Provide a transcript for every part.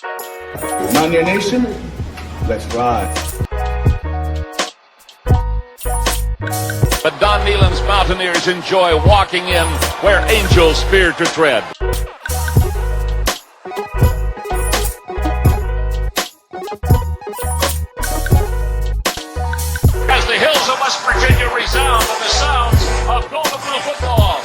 Mountaineer Nation, let's ride. But Don Nealon's Mountaineers enjoy walking in where angels fear to tread. As the hills of West Virginia resound with the sounds of Golden Blue football.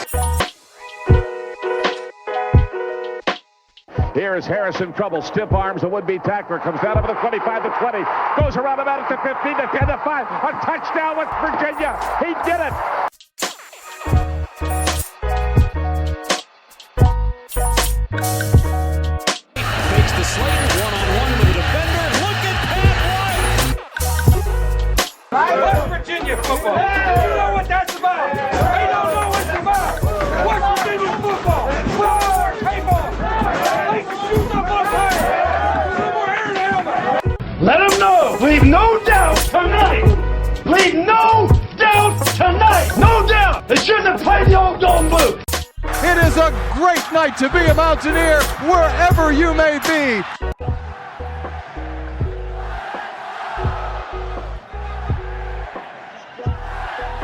Here is Harris in trouble. Stiff arms. The would-be tackler comes down over the 25 to 20. Goes around about it to 15 to 10 to 5. A touchdown, West Virginia. He did it. Takes the Slater one-on-one with the defender. Look at Pat White. West Virginia football. You know what that's about. They don't know what it's about. West Virginia football. Football, table. Let them know. Leave no doubt tonight. Leave no doubt tonight. No doubt. They shouldn't have played the old Golden Blue. It is a great night to be a Mountaineer wherever you may be.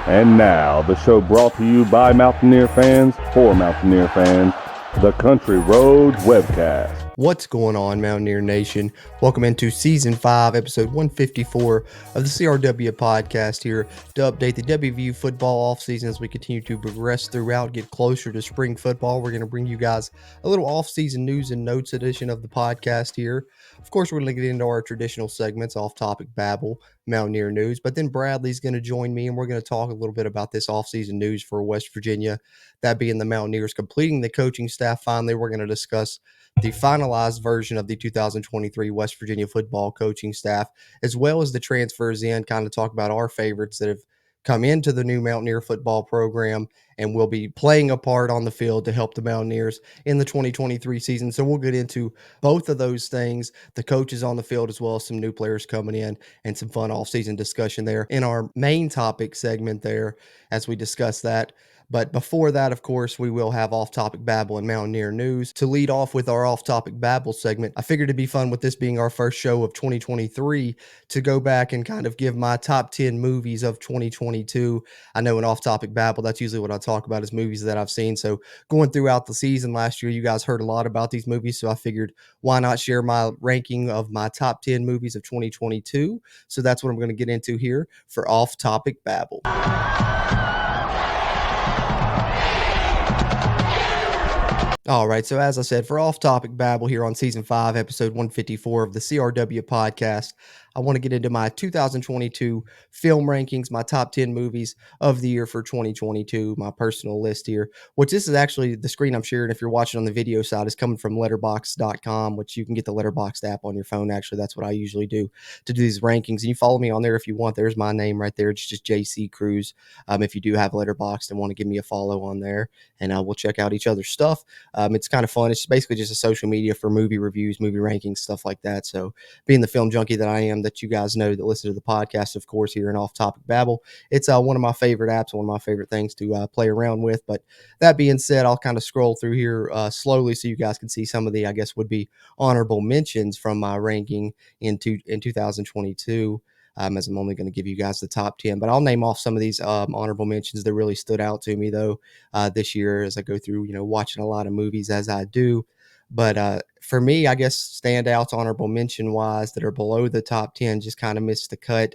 And now, the show brought to you by Mountaineer fans, for Mountaineer fans, the Country Roads Webcast. What's going on, Mountaineer Nation? Welcome into Season 5, Episode 154 of the CRW podcast here to update the WVU football offseason as we continue to progress throughout, get closer to spring football. We're going to bring you guys a little offseason news and notes edition of the podcast here. Of course, we're going to get into our traditional segments, Off-Topic Babble, Mountaineer News, but then Bradley's going to join me and we're going to talk a little bit about this offseason news for West Virginia, that being the Mountaineers completing the coaching staff finally. We're going to discuss the finalized version of the 2023 West Virginia football coaching staff, as well as the transfers in, kind of talk about our favorites that have come into the new Mountaineer football program and will be playing a part on the field to help the Mountaineers in the 2023 season. So we'll get into both of those things, the coaches on the field, as well as some new players coming in and some fun offseason discussion there in our main topic segment there as we discuss that. But before that, of course, we will have Off-Topic Babble and Mountaineer News. To lead off with our Off-Topic Babble segment, I figured it'd be fun with this being our first show of 2023 to go back and kind of give my top 10 movies of 2022. I know in Off-Topic Babble, that's usually what I talk about is movies that I've seen. So going throughout the season last year, you guys heard a lot about these movies. So I figured why not share my ranking of my top 10 movies of 2022. So that's what I'm going to get into here for Off-Topic Babble. All right, so as I said, for Off-Topic Babble here on Season 5, Episode 154 of the CRW podcast, I want to get into my 2022 film rankings, my top 10 movies of the year for 2022, my personal list here, which this is actually the screen I'm sharing if you're watching on the video side is coming from letterboxd.com, which you can get the Letterboxd app on your phone. Actually, that's what I usually do to do these rankings. And you follow me on there if you want. There's my name right there. It's just JC Cruz. If you do have Letterboxd and want to give me a follow on there, and we'll check out each other's stuff. It's kind of fun. It's basically just a social media for movie reviews, movie rankings, stuff like that. So being the film junkie that I am, that you guys know that listen to the podcast, of course, here in Off-Topic Babble, it's one of my favorite apps, one of my favorite things to play around with. But that being said, I'll kind of scroll through here slowly so you guys can see some of the, I guess, would be honorable mentions from my ranking in 2022. As I'm only going to give you guys the top 10, but I'll name off some of these honorable mentions that really stood out to me, though, this year as I go through, watching a lot of movies as I do. But for me, I guess standouts, honorable mention wise, that are below the top 10 just kind of missed the cut.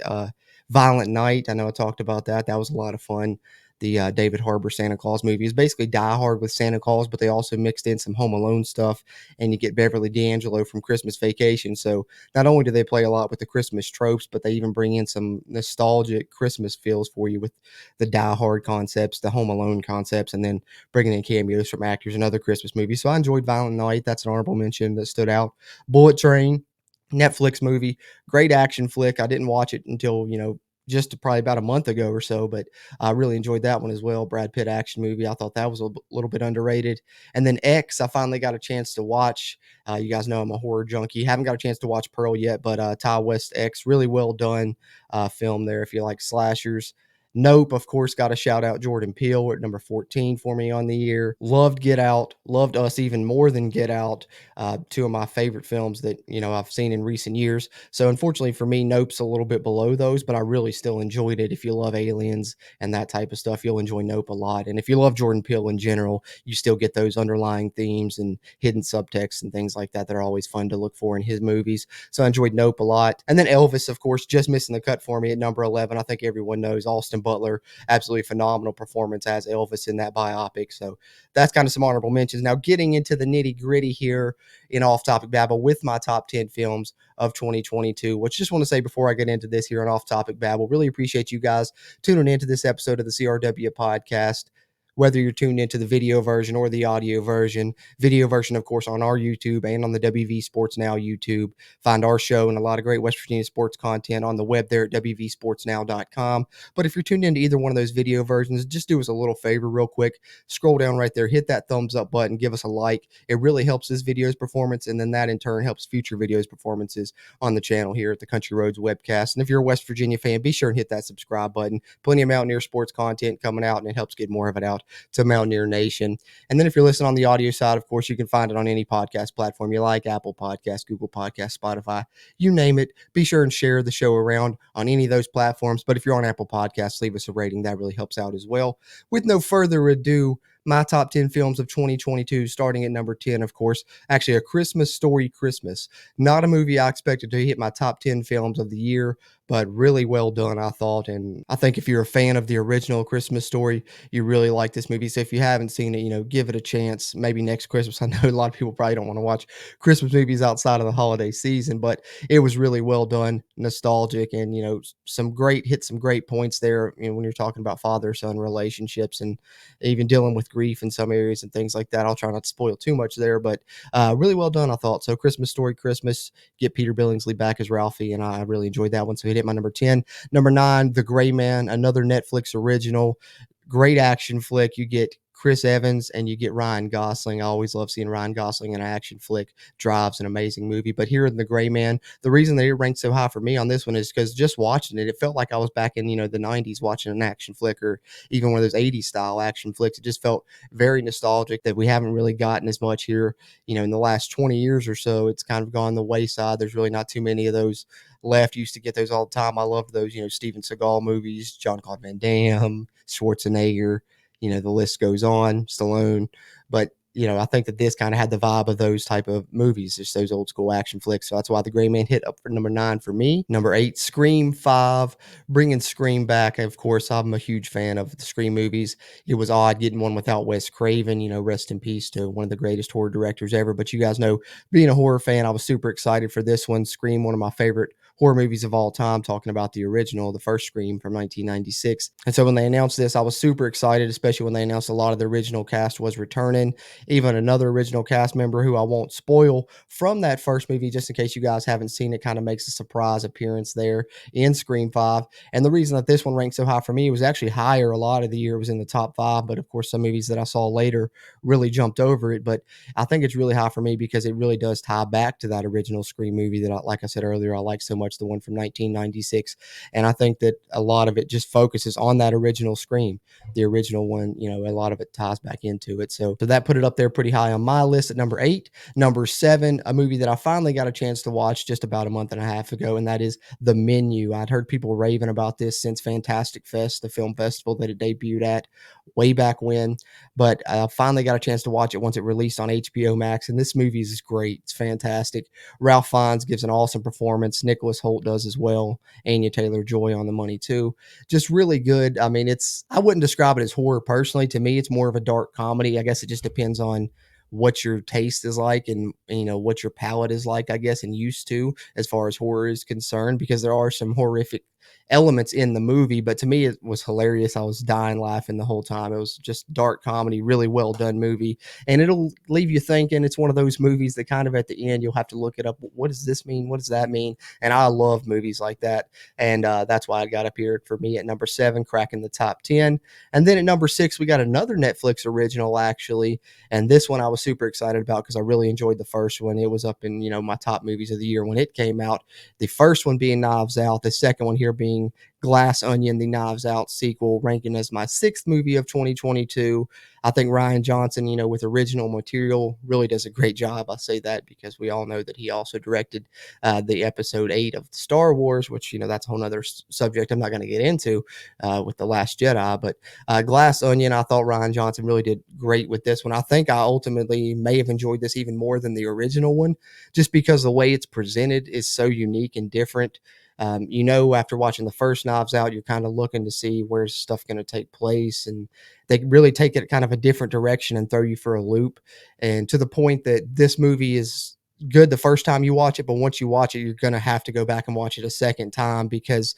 Violent Night, I know I talked about that. That was a lot of fun. The David Harbour Santa Claus movie is basically Die Hard with Santa Claus, but they also mixed in some Home Alone stuff, and you get Beverly D'Angelo from Christmas Vacation. So not only do they play a lot with the Christmas tropes, but they even bring in some nostalgic Christmas feels for you with the Die Hard concepts, the Home Alone concepts, and then bringing in cameos from actors in other Christmas movies. So I enjoyed Violent Night. That's an honorable mention that stood out. Bullet Train, Netflix movie, great action flick. I didn't watch it until, just probably about a month ago or so, but I really enjoyed that one as well. Brad Pitt action movie. I thought that was a little bit underrated. And then X, I finally got a chance to watch. You guys know I'm a horror junkie. Haven't got a chance to watch Pearl yet, but Ty West X, really well done film there if you like slashers. Nope, of course, got to shout out Jordan Peele at number 14 for me on the year. Loved Get Out, loved Us even more than Get Out. Two of my favorite films that, I've seen in recent years. So unfortunately for me, Nope's a little bit below those, but I really still enjoyed it. If you love aliens and that type of stuff, you'll enjoy Nope a lot. And if you love Jordan Peele in general, you still get those underlying themes and hidden subtext and things like that that are always fun to look for in his movies. So I enjoyed Nope a lot. And then Elvis, of course, just missing the cut for me at number 11. I think everyone knows Austin Butler, absolutely phenomenal performance as Elvis in that biopic. So that's kind of some honorable mentions. Now getting into the nitty gritty here in Off Topic Babble with my top 10 films of 2022, which just want to say before I get into this here on Off Topic Babble, really appreciate you guys tuning into this episode of the CRW podcast. Whether you're tuned into the video version or the audio version, of course, on our YouTube and on the WV Sports Now YouTube. Find our show and a lot of great West Virginia sports content on the web there at WVSportsNow.com. But if you're tuned into either one of those video versions, just do us a little favor real quick. Scroll down right there, hit that thumbs up button, give us a like. It really helps this video's performance, and then that in turn helps future videos performances on the channel here at the Country Roads Webcast. And if you're a West Virginia fan, be sure and hit that subscribe button. Plenty of Mountaineer sports content coming out, and it helps get more of it out to Mountaineer Nation. And then if you're listening on the audio side, of course, you can find it on any podcast platform you like, Apple Podcasts, Google Podcasts, Spotify, you name it. Be sure and share the show around on any of those platforms. But if you're on Apple Podcasts, leave us a rating. That really helps out as well. With no further ado, my top 10 films of 2022, starting at number 10, of course, actually A Christmas Story Christmas. Not a movie I expected to hit my top 10 films of the year, but really well done, I thought. And I think if you're a fan of the original Christmas Story, you really like this movie. So if you haven't seen it, give it a chance. Maybe next Christmas. I know a lot of people probably don't want to watch Christmas movies outside of the holiday season, but it was really well done, nostalgic, and, hit some great points there, when you're talking about father-son relationships and even dealing with grief in some areas and things like that. I'll try not to spoil too much there, but really well done, I thought. So Christmas Story Christmas, get Peter Billingsley back as Ralphie, and I really enjoyed that one. So it hit my number 10. Number 9, The Gray Man, another Netflix original. Great action flick. You get Chris Evans and you get Ryan Gosling. I always love seeing Ryan Gosling in an action flick. Drive's an amazing movie. But here in The Gray Man, the reason that it ranked so high for me on this one is because just watching it, it felt like I was back in, the 90s watching an action flick, or even one of those 80s style action flicks. It just felt very nostalgic that we haven't really gotten as much here, in the last 20 years or so. It's kind of gone the wayside. There's really not too many of those left. Used to get those all the time. I loved those, Steven Seagal movies, Jean-Claude Van Damme, Schwarzenegger, the list goes on, Stallone. But, I think that this kind of had the vibe of those type of movies, just those old school action flicks. So that's why The Gray Man hit up for number 9 for me. Number 8, Scream 5, bringing Scream back. Of course, I'm a huge fan of the Scream movies. It was odd getting one without Wes Craven, rest in peace to one of the greatest horror directors ever. But you guys know, being a horror fan, I was super excited for this one. Scream, one of my favorite horror movies of all time, talking about the original, the first Scream from 1996. And so when they announced this, I was super excited, especially when they announced a lot of the original cast was returning. Even another original cast member who I won't spoil from that first movie, just in case you guys haven't seen it, kind of makes a surprise appearance there in Scream 5. And the reason that this one ranked so high for me was actually higher a lot of the year. It was in the top 5, but of course some movies that I saw later really jumped over it. But I think it's really high for me because it really does tie back to that original Scream movie that, like I said earlier, I like so much, the one from 1996. And I think that a lot of it just focuses on that original Scream, the original one. A lot of it ties back into it. So that put it up there pretty high on my list at number 8. Number 7, a movie that I finally got a chance to watch just about a month and a half ago, and that is The Menu. I'd heard people raving about this since Fantastic Fest, the film festival that it debuted at way back when, but I finally got a chance to watch it once it released on HBO Max, and this movie is great. It's fantastic. Ralph Fiennes gives an awesome performance. Nicholas Hoult does as well. Anya Taylor-Joy on the money too. Just really good. I mean, I wouldn't describe it as horror personally. To me, it's more of a dark comedy. I guess it just depends on what your taste is like and what your palate is like, I guess, and used to as far as horror is concerned, because there are some horrific elements in the movie, but to me it was hilarious. I was dying laughing the whole time. It was just dark comedy, really well done movie, and it'll leave you thinking. It's one of those movies that kind of at the end you'll have to look it up. What does this mean? What does that mean? And I love movies like that, and that's why I got up here for me at number 7, cracking the top 10. And then at number 6 we got another Netflix original actually, and this one I was super excited about because I really enjoyed the first one. It was up in my top movies of the year when it came out. The first one being Knives Out, the second one here being Glass Onion, the Knives Out sequel, ranking as my 6th movie of 2022. I think Rian Johnson, with original material, really does a great job. I say that because we all know that he also directed the episode 8 of Star Wars, which, that's a whole nother subject I'm not going to get into with The Last Jedi. But Glass Onion, I thought Rian Johnson really did great with this one. I think I ultimately may have enjoyed this even more than the original one, just because the way it's presented is so unique and different. After watching the first Knives Out, you're kind of looking to see where's stuff going to take place, and they really take it kind of a different direction and throw you for a loop. And to the point that this movie is good the first time you watch it, but once you watch it, you're going to have to go back and watch it a second time, because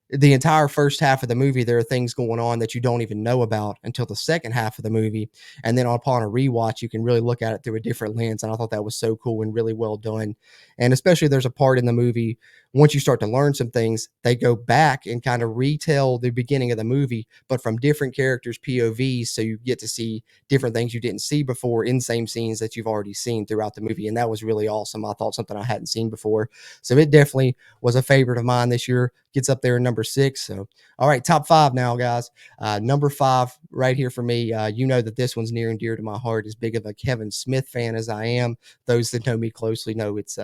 the entire first half of the movie, there are things going on that you don't even know about until the second half of the movie. And then upon a rewatch, you can really look at it through a different lens. And I thought that was so cool and really well done. And especially there's a part in the movie, once you start to learn some things, they go back and kind of retell the beginning of the movie, but from different characters' POVs. So you get to see different things you didn't see before in same scenes that you've already seen throughout the movie. And that was really awesome. I thought something I hadn't seen before. So it definitely was a favorite of mine this year. Gets up there in number 6. So, all right, top 5 now, guys. Number 5 right here for me. You know that this one's near and dear to my heart. As big of a Kevin Smith fan as I am, those that know me closely know it's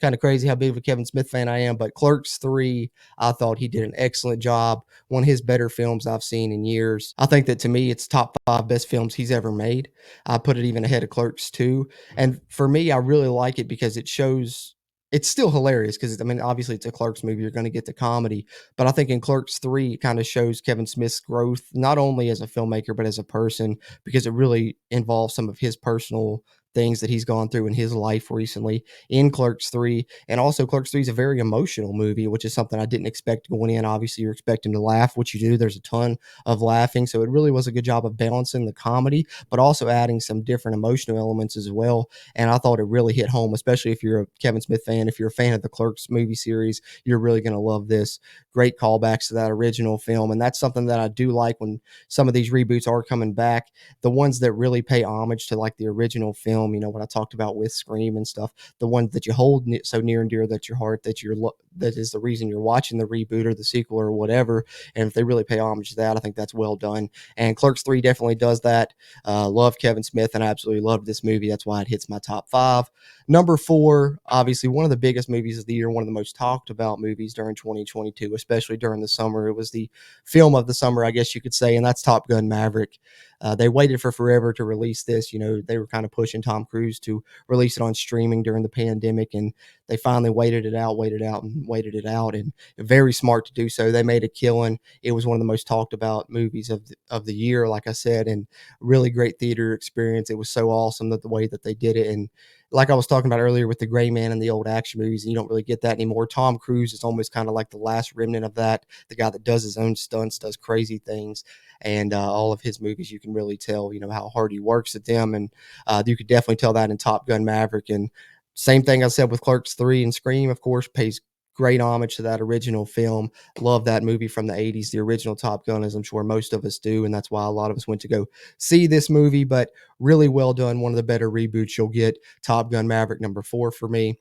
kind of crazy how big of a Kevin Smith fan I am. But Clerks 3, I thought he did an excellent job. One of his better films I've seen in years. I think that to me, it's top 5 best films he's ever made. I put it even ahead of Clerks 2. And for me, I really like it because it shows. It's still hilarious because, obviously it's a Clerks movie. You're going to get the comedy. But I think in Clerks 3, it kind of shows Kevin Smith's growth, not only as a filmmaker, but as a person, because it really involves some of his personal things that he's gone through in his life recently in Clerks 3. And also Clerks 3 is a very emotional movie, which is something I didn't expect going in. Obviously, you're expecting to laugh, which you do. There's a ton of laughing. So it really was a good job of balancing the comedy, but also adding some different emotional elements as well. And I thought it really hit home, especially if you're a Kevin Smith fan. If you're a fan of the Clerks movie series, you're really going to love this. Great callbacks to that original film. And that's something that I do like when some of these reboots are coming back. The ones that really pay homage to like the original film, what I talked about with Scream and stuff, the ones that you hold so near and dear that your heart, that is the reason you're watching the reboot or the sequel or whatever. And if they really pay homage to that, I think that's well done. And Clerks 3 definitely does that. Love Kevin Smith and I absolutely loved this movie. That's why it hits my top 5. Number 4, obviously one of the biggest movies of the year, one of the most talked about movies during 2022, especially during the summer. It was the film of the summer, I guess you could say, and that's Top Gun Maverick. They waited for forever to release this. They were kind of pushing Tom Cruise to release it on streaming during the pandemic, and they finally waited it out, and very smart to do so. They made a killing. It was one of the most talked about movies of the year, like I said, and really great theater experience. It was so awesome that the way that they did it. And like I was talking about earlier with the Gray Man and the old action movies, and you don't really get that anymore. Tom Cruise is almost kind of like the last remnant of that, the guy that does his own stunts, does crazy things. And all of his movies, you can really tell, how hard he works at them. And you could definitely tell that in Top Gun Maverick. And same thing I said with Clerks 3 and Scream, of course, pays great homage to that original film. Love that movie from the 80s, the original Top Gun, as I'm sure most of us do. And that's why a lot of us went to go see this movie, but really well done. One of the better reboots you'll get. Top Gun Maverick, number 4 for me.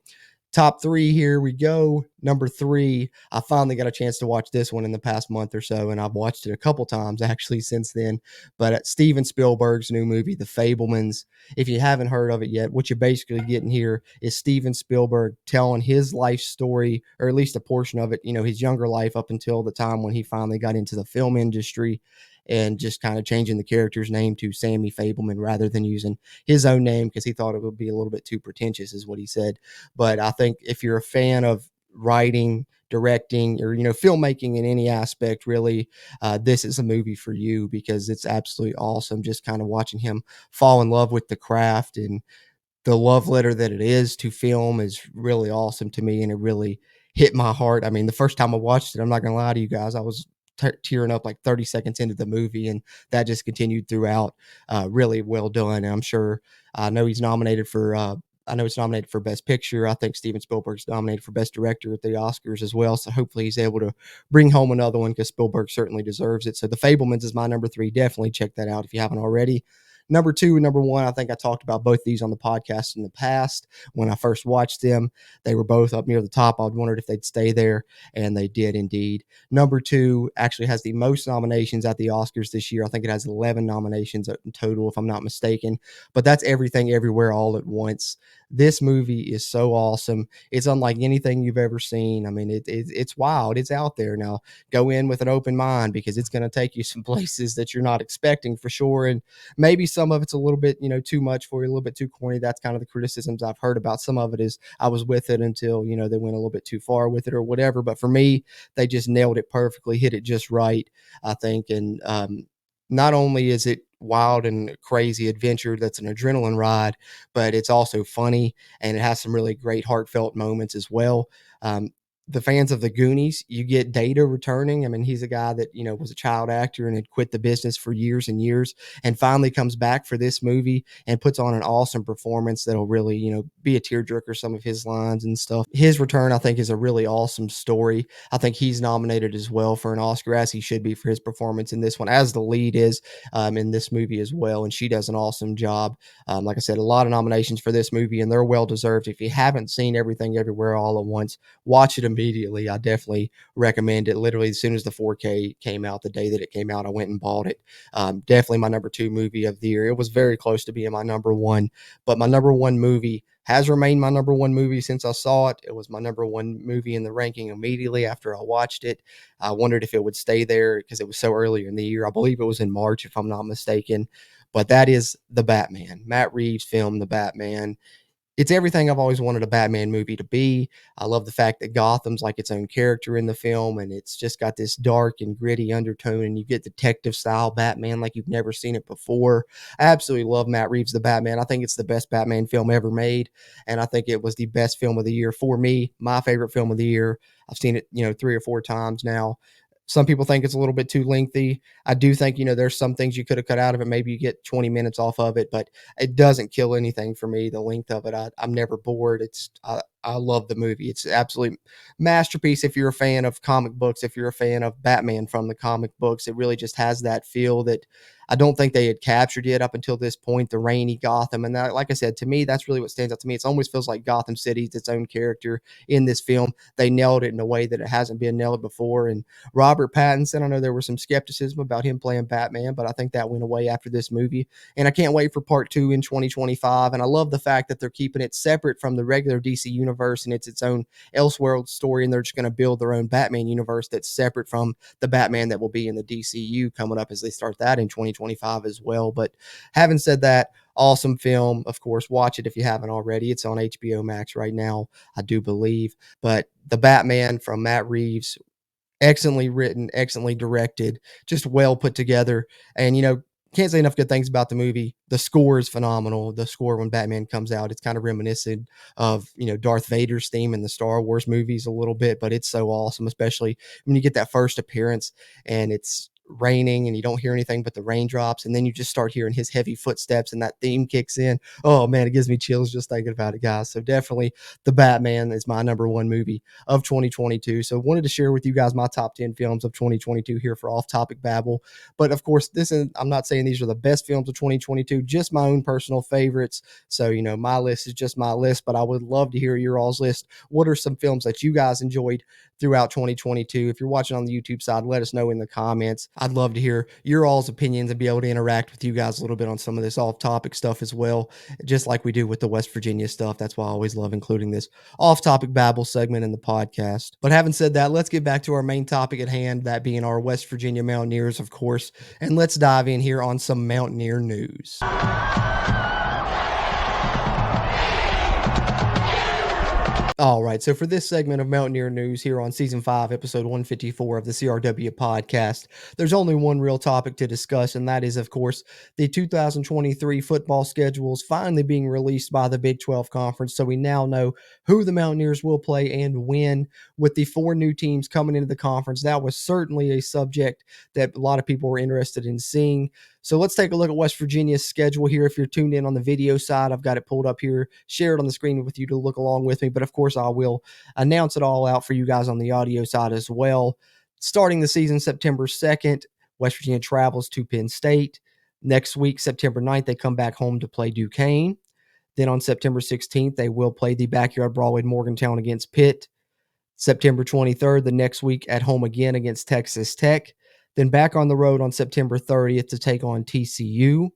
Top 3, here we go. Number 3, I finally got a chance to watch this one in the past month or so, and I've watched it a couple times actually since then. But Steven Spielberg's new movie, The Fabelmans. If you haven't heard of it yet, what you're basically getting here is Steven Spielberg telling his life story, or at least a portion of it, his younger life up until the time when he finally got into the film industry, and just kind of changing the character's name to Sammy Fabelman rather than using his own name because he thought it would be a little bit too pretentious, is what he said. But I think if you're a fan of writing, directing, or filmmaking in any aspect, really, this is a movie for you, because it's absolutely awesome. Just kind of watching him fall in love with the craft, and the love letter that it is to film is really awesome to me, and it really hit my heart. The first time I watched it, I'm not gonna lie to you guys, I was tearing up like 30 seconds into the movie, and that just continued throughout. Really well done. And I'm sure, I know it's nominated for Best Picture. I think Steven Spielberg's nominated for Best Director at the Oscars as well. So hopefully he's able to bring home another one, because Spielberg certainly deserves it. So The Fabelmans is my number 3. Definitely check that out if you haven't already. Number 2 and number 1, I think I talked about both these on the podcast in the past. When I first watched them, they were both up near the top. I wondered if they'd stay there, and they did indeed. Number 2 actually has the most nominations at the Oscars this year. I think it has 11 nominations in total, if I'm not mistaken. But that's Everything Everywhere All at Once. This movie is so awesome. It's unlike anything you've ever seen. I mean, it's wild. It's out there. Now, go in with an open mind, because it's going to take you some places that you're not expecting for sure. And maybe some of it's a little bit, too much for you, a little bit too corny. That's kind of the criticisms I've heard about. Some of it is I was with it until, they went a little bit too far with it or whatever. But for me, they just nailed it perfectly, hit it just right, I think. And not only is it wild and crazy adventure that's an adrenaline ride, but it's also funny, and it has some really great heartfelt moments as well. The fans of the Goonies, you get Data returning. I mean, he's a guy that, was a child actor and had quit the business for years and years, and finally comes back for this movie and puts on an awesome performance that'll really, be a tearjerker, some of his lines and stuff. His return, I think, is a really awesome story. I think he's nominated as well for an Oscar, as he should be, for his performance in this one, as the lead is in this movie as well. And she does an awesome job. Like I said, a lot of nominations for this movie, and they're well deserved. If you haven't seen Everything Everywhere All at Once, watch it immediately. I definitely recommend it. Literally, as soon as the 4K came out, the day that it came out, I went and bought it. Definitely my number 2 movie of the year. It was very close to being my number 1, but my number 1 movie has remained my number 1 movie since I saw it. It was my number 1 movie in the ranking immediately after I watched it. I wondered if it would stay there because it was so early in the year. I believe it was in March, if I'm not mistaken. But that is The Batman. Matt Reeves' film, The Batman. It's everything I've always wanted a Batman movie to be. I love the fact that Gotham's like its own character in the film, and it's just got this dark and gritty undertone, and you get detective style Batman like you've never seen it before. I absolutely love Matt Reeves' The Batman. I think it's the best Batman film ever made, and I think it was the best film of the year for me, my favorite film of the year. I've seen it, 3 or 4 times now. Some people think it's a little bit too lengthy. I do think, there's some things you could have cut out of it. Maybe you get 20 minutes off of it, but it doesn't kill anything for me, the length of it. I'm never bored. I love the movie. It's an absolute masterpiece if you're a fan of comic books, if you're a fan of Batman from the comic books. It really just has that feel that I don't think they had captured yet up until this point, the rainy Gotham. And that, like I said, to me, that's really what stands out to me. It almost feels like Gotham City's its own character in this film. They nailed it in a way that it hasn't been nailed before. And Robert Pattinson, I know there was some skepticism about him playing Batman, but I think that went away after this movie. And I can't wait for part 2 in 2025. And I love the fact that they're keeping it separate from the regular DC universe, and it's its own Elseworld story, and they're just going to build their own Batman universe that's separate from the Batman that will be in the DCU coming up as they start that in 2025 as well. But having said that, awesome film. Of course, watch it if you haven't already. It's on HBO Max right now, I do believe. But The Batman from Matt Reeves, excellently written, excellently directed, just well put together. And, can't say enough good things about the movie. The score is phenomenal. The score when Batman comes out, it's kind of reminiscent of, Darth Vader's theme in the Star Wars movies a little bit, but it's so awesome, especially when you get that first appearance and it's raining and you don't hear anything but the raindrops, and then you just start hearing his heavy footsteps and that theme kicks in. Oh man, it gives me chills just thinking about it, guys. So definitely The Batman is my number 1 movie of 2022. So wanted to share with you guys my top 10 films of 2022 here for Off Topic Babble. But of course, I'm not saying these are the best films of 2022, just my own personal favorites. So, my list is just my list, but I would love to hear your all's list. What are some films that you guys enjoyed throughout 2022? If you're watching on the YouTube side, let us know in the comments. I'd love to hear your all's opinions and be able to interact with you guys a little bit on some of this off-topic stuff as well, just like we do with the West Virginia stuff. That's why I always love including this off-topic babble segment in the podcast. But having said that, let's get back to our main topic at hand, that being our West Virginia Mountaineers, of course, and let's dive in here on some Mountaineer news. All right, so for this segment of Mountaineer News here on Season 5, Episode 154 of the CRW podcast, there's only one real topic to discuss, and that is, of course, the 2023 football schedules finally being released by the Big 12 Conference, so we now know who the Mountaineers will play and when. With the 4 new teams coming into the conference, that was certainly a subject that a lot of people were interested in seeing. So let's take a look at West Virginia's schedule here. If you're tuned in on the video side, I've got it pulled up here, share it on the screen with you to look along with me. But of course, I will announce it all out for you guys on the audio side as well. Starting the season September 2nd, West Virginia travels to Penn State. Next week, September 9th, they come back home to play Duquesne. Then on September 16th, they will play the backyard brawl in Morgantown against Pitt. September 23rd, the next week at home again against Texas Tech. Then back on the road on September 30th to take on TCU.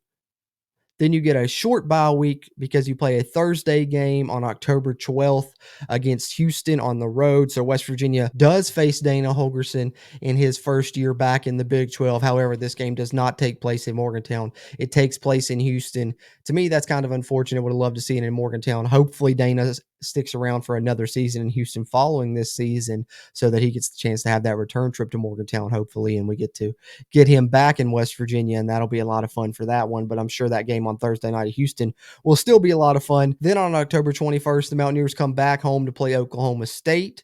Then you get a short bye week because you play a Thursday game on October 12th against Houston on the road. So West Virginia does face Dana Holgorsen in his first year back in the Big 12. However, this game does not take place in Morgantown. It takes place in Houston. To me, that's kind of unfortunate. Would have loved to see it in Morgantown. Hopefully, Dana sticks around for another season in Houston following this season so that he gets the chance to have that return trip to Morgantown, hopefully, and we get to get him back in West Virginia, and that'll be a lot of fun for that one. But I'm sure that game on Thursday night at Houston will still be a lot of fun. Then on October 21st, the Mountaineers come back home to play Oklahoma State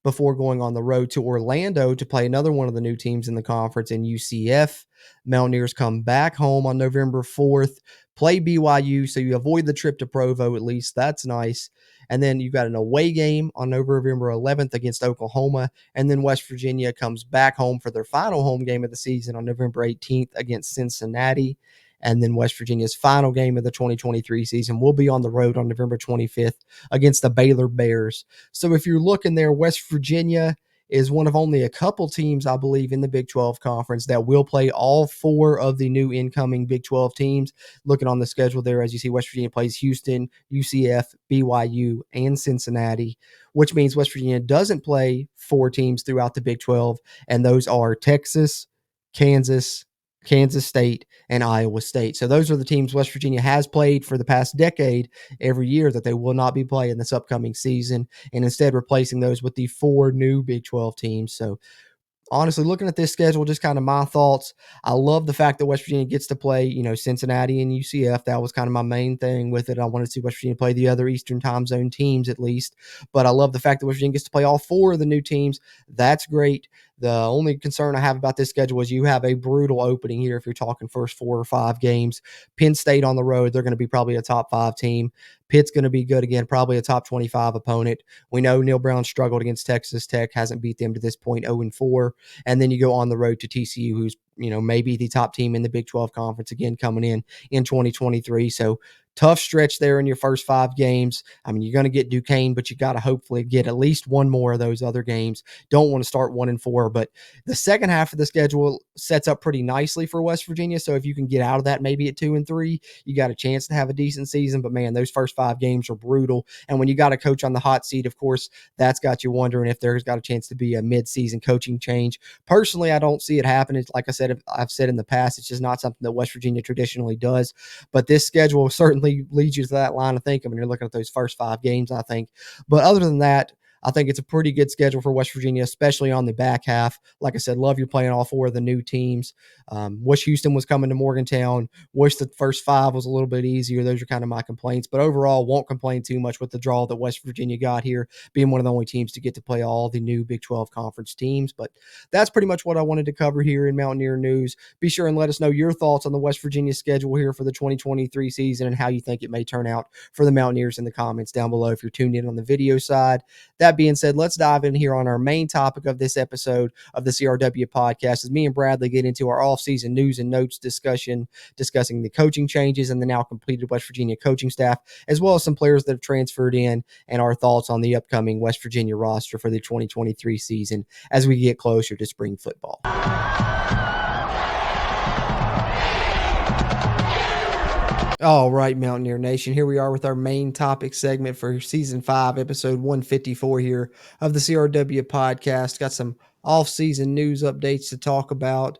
before going on the road to Orlando to play another one of the new teams in the conference in UCF. Mountaineers come back home on November 4th, play BYU, so you avoid the trip to Provo at least. That's nice. And then you've got an away game on November 11th against Oklahoma. And then West Virginia comes back home for their final home game of the season on November 18th against Cincinnati. And then West Virginia's final game of the 2023 season will be on the road on November 25th against the Baylor Bears. So if you're looking there, West Virginia is one of only a couple teams, I believe, in the Big 12 conference that will play all four of the new incoming Big 12 teams. Looking on the schedule there, as you see, West Virginia plays Houston, UCF, BYU, and Cincinnati, which means West Virginia doesn't play four teams throughout the Big 12, and those are Texas, Kansas State, and Iowa State. So those are the teams West Virginia has played for the past decade every year that they will not be playing this upcoming season, and instead replacing those with the four new Big 12 teams. So honestly, looking at this schedule, just kind of my thoughts. I love the fact that West Virginia gets to play, Cincinnati and UCF. That was kind of my main thing with it. I wanted to see West Virginia play the other Eastern time zone teams at least. But I love the fact that West Virginia gets to play all four of the new teams. That's great. The only concern I have about this schedule is you have a brutal opening here if you're talking first 4 or 5 games. Penn State on the road, they're going to be probably a top 5 team. Pitt's going to be good again, probably a top 25 opponent. We know Neil Brown struggled against Texas Tech, hasn't beat them to this point, 0-4. And then you go on the road to TCU, who's maybe the top team in the Big 12 conference again coming in 2023. So tough stretch there in your first 5 games. I mean, you're going to get Duquesne, but you got to hopefully get at least one more of those other games. Don't want to start 1-4, but the second half of the schedule sets up pretty nicely for West Virginia. So if you can get out of that maybe at 2-3, you got a chance to have a decent season. But man, those first 5 games are brutal. And when you got a coach on the hot seat, of course, that's got you wondering if there's got a chance to be a mid-season coaching change. Personally, I don't see it happening. Like I said, I've said in the past, it's just not something that West Virginia traditionally does. But this schedule certainly leads you to that line of thinking when you're looking at those first 5 games, I think. But other than that, I think it's a pretty good schedule for West Virginia, especially on the back half. Like I said, love you're playing all 4 of the new teams. Wish Houston was coming to Morgantown. Wish the first 5 was a little bit easier. Those are kind of my complaints. But overall, won't complain too much with the draw that West Virginia got here, being one of the only teams to get to play all the new Big 12 conference teams. But that's pretty much what I wanted to cover here in Mountaineer News. Be sure and let us know your thoughts on the West Virginia schedule here for the 2023 season and how you think it may turn out for the Mountaineers in the comments down below if you're tuned in on the video side. That being said, let's dive in here on our main topic of this episode of the CRW podcast as me and Bradley get into our off-season news and notes discussion, discussing the coaching changes and the now completed West Virginia coaching staff, as well as some players that have transferred in and our thoughts on the upcoming West Virginia roster for the 2023 season as we get closer to spring football. All right, Mountaineer Nation, here we are with our main topic segment for Season 5, Episode 154 here of the CRW podcast. Got some off-season news updates to talk about,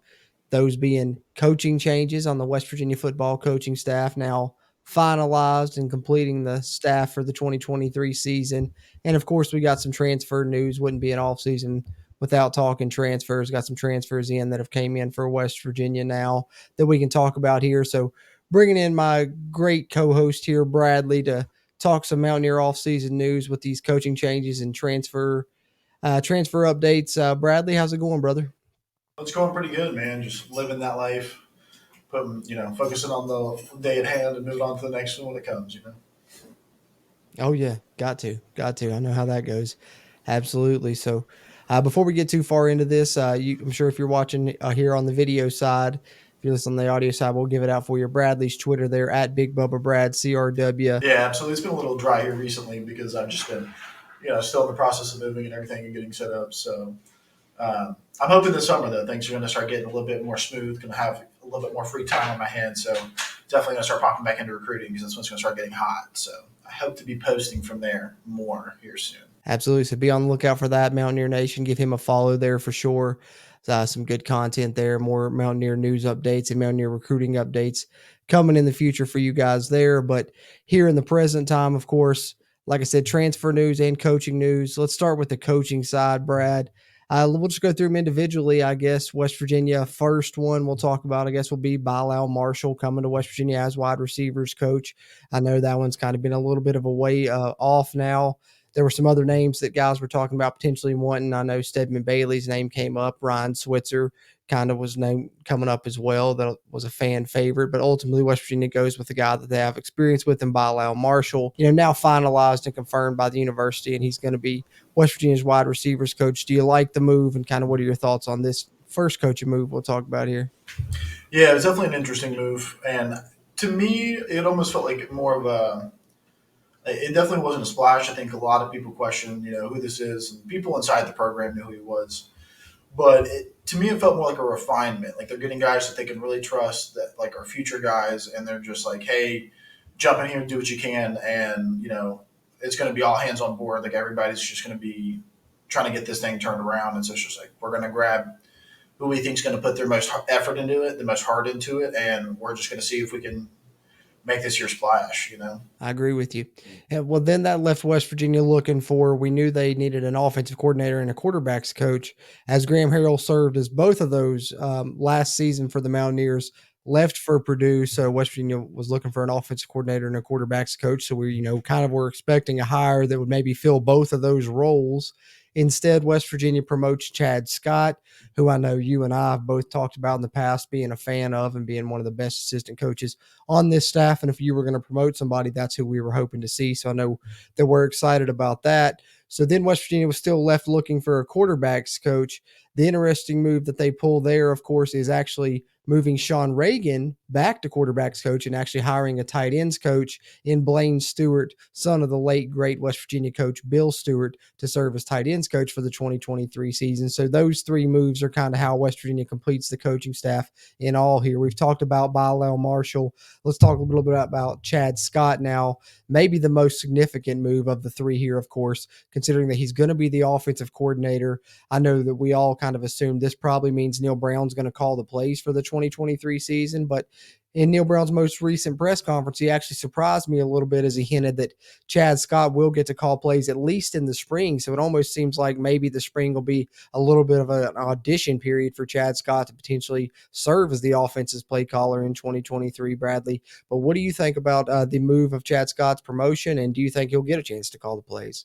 those being coaching changes on the West Virginia football coaching staff now finalized and completing the staff for the 2023 season. And, of course, we got some transfer news. Wouldn't be an off-season without talking transfers. Got some transfers in that have came in for West Virginia now that we can talk about here. So, bringing in my great co-host here, Bradley, to talk some Mountaineer off-season news with these coaching changes and transfer updates. Bradley, how's it going, brother? It's going pretty good, man. Just living that life, focusing on the day at hand and moving on to the next one when it comes, Oh, yeah. Got to. I know how that goes. Absolutely. So before we get too far into this, I'm sure if you're watching here on the video side, If you're listening on the audio side, we'll give it out for you. Bradley's Twitter there at Big Bubba Brad, CRW. Yeah, absolutely. It's been a little dry here recently because I've just been, still in the process of moving and everything and getting set up. So I'm hoping this summer, though, things are going to start getting a little bit more smooth, going to have a little bit more free time on my hands. So definitely going to start popping back into recruiting because that's when it's going to start getting hot. So I hope to be posting from there more here soon. Absolutely. So be on the lookout for that, Mountaineer Nation. Give him a follow there for sure. Some good content there, more Mountaineer news updates and Mountaineer recruiting updates coming in the future for you guys there. But here in the present time, of course, like I said, transfer news and coaching news. Let's start with the coaching side, Brad. We'll just go through them individually, I guess. West Virginia, first one we'll talk about, I guess, will be Bilal Marshall coming to West Virginia as wide receivers coach. I know that one's kind of been a little bit of a way off now. There were some other names that guys were talking about potentially wanting. I know Stedman Bailey's name came up. Ryan Switzer kind of was named coming up as well. That was a fan favorite, but ultimately West Virginia goes with the guy that they have experience with in Bilal Marshall, now finalized and confirmed by the university, and he's going to be West Virginia's wide receivers coach. Do you like the move, and kind of what are your thoughts on this first coaching move we'll talk about here? Yeah, it was definitely an interesting move, and to me, it almost felt like more of a – it definitely wasn't a splash. I think a lot of people questioned, who this is, and people inside the program knew who he was. But to me, it felt more like a refinement. Like they're getting guys that they can really trust, that like are future guys, and they're just like, hey, jump in here and do what you can, and it's going to be all hands on board. Like everybody's just going to be trying to get this thing turned around. And so it's just like we're going to grab who we think is going to put their most effort into it, the most heart into it, and we're just going to see if we can make this year splash, I agree with you. And well, then that left West Virginia looking for, we knew they needed an offensive coordinator and a quarterbacks coach, as Graham Harrell served as both of those last season for the Mountaineers, left for Purdue. So West Virginia was looking for an offensive coordinator and a quarterbacks coach. So we, kind of were expecting a hire that would maybe fill both of those roles. Instead, West Virginia promotes Chad Scott, who I know you and I have both talked about in the past, being a fan of and being one of the best assistant coaches on this staff. And if you were going to promote somebody, that's who we were hoping to see. So I know that we're excited about that. So then West Virginia was still left looking for a quarterbacks coach. The interesting move that they pull there, of course, is actually moving Sean Reagan back to quarterbacks coach and actually hiring a tight ends coach in Blaine Stewart, son of the late, great West Virginia coach Bill Stewart, to serve as tight ends coach for the 2023 season. So those three moves are kind of how West Virginia completes the coaching staff in all here. We've talked about Bilal Marshall. Let's talk a little bit about Chad Scott now. Maybe the most significant move of the three here, of course, considering that he's going to be the offensive coordinator. I know that we all kind of assumed this probably means Neil Brown's going to call the plays for the 2023 season, but in Neil Brown's most recent press conference, he actually surprised me a little bit as he hinted that Chad Scott will get to call plays at least in the spring. So it almost seems like maybe the spring will be a little bit of an audition period for Chad Scott to potentially serve as the offense's play caller in 2023, Bradley. But what do you think about the move of Chad Scott's promotion, and do you think he'll get a chance to call the plays?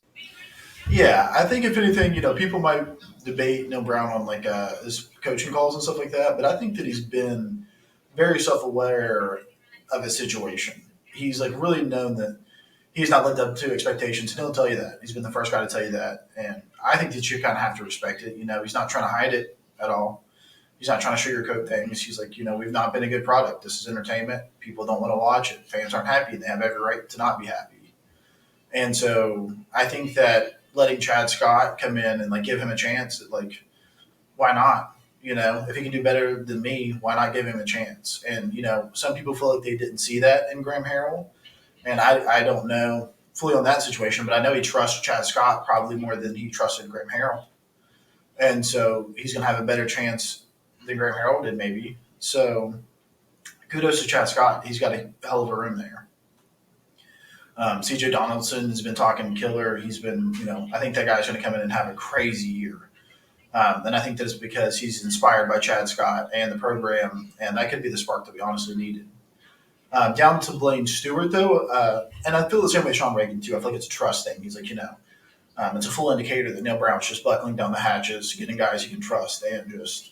Yeah, I think if anything, people might debate Neil Brown on like his coaching calls and stuff like that, but I think that he's been very self-aware of his situation. He's like really known that he's not lived up to expectations, and he'll tell you that. He's been the first guy to tell you that, and I think that you kind of have to respect it. He's not trying to hide it at all. He's not trying to sugarcoat things. He's like, we've not been a good product. This is entertainment. People don't want to watch it. Fans aren't happy, and they have every right to not be happy. And so I think that letting Chad Scott come in and like give him a chance, like, why not? If he can do better than me, why not give him a chance? And, some people feel like they didn't see that in Graham Harrell. And I don't know fully on that situation, but I know he trusts Chad Scott probably more than he trusted Graham Harrell. And so he's going to have a better chance than Graham Harrell did maybe. So kudos to Chad Scott. He's got a hell of a room there. CJ Donaldson has been talking killer. He's been, I think that guy's going to come in and have a crazy year. And I think that it's because he's inspired by Chad Scott and the program, and that could be the spark that we honestly needed. Down to Blaine Stewart, though, and I feel the same way Sean Reagan, too. I feel like it's a trust thing. He's like, it's a full indicator that Neil Brown's just buckling down the hatches, getting guys he can trust, and just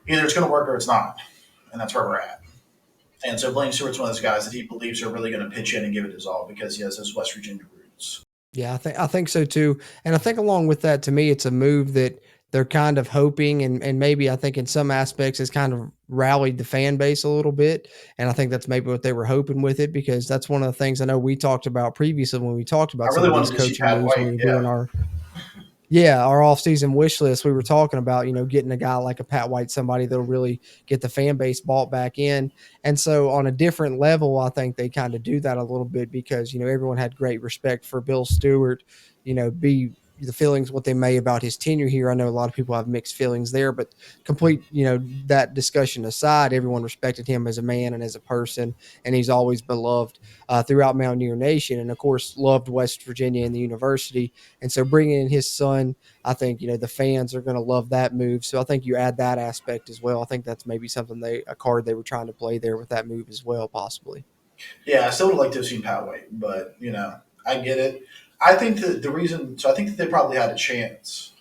either it's going to work or it's not, and that's where we're at. And so Blaine Stewart's one of those guys that he believes are really going to pitch in and give it his all because he has those West Virginia roots. Yeah, I think so too. And I think along with that, to me, it's a move that they're kind of hoping, and maybe I think in some aspects it's kind of rallied the fan base a little bit. And I think that's maybe what they were hoping with it, because that's one of the things I know we talked about previously when we talked I about some really of these wanted to see coaching Pat moves when White. we were Yeah. doing our off-season wish list. We were talking about, getting a guy like a Pat White, somebody that'll really get the fan base bought back in. And so on a different level, I think they kind of do that a little bit because, everyone had great respect for Bill Stewart, be the feelings what they may about his tenure here. I know a lot of people have mixed feelings there, but complete, that discussion aside, everyone respected him as a man and as a person, and he's always beloved throughout Mountaineer Nation, and of course loved West Virginia and the university. And so bringing in his son, I think, the fans are going to love that move. So I think you add that aspect as well. I think that's maybe something a card they were trying to play there with that move as well, possibly. Yeah, I still would like to have seen Pat White, but I get it. I think that I think that they probably had a chance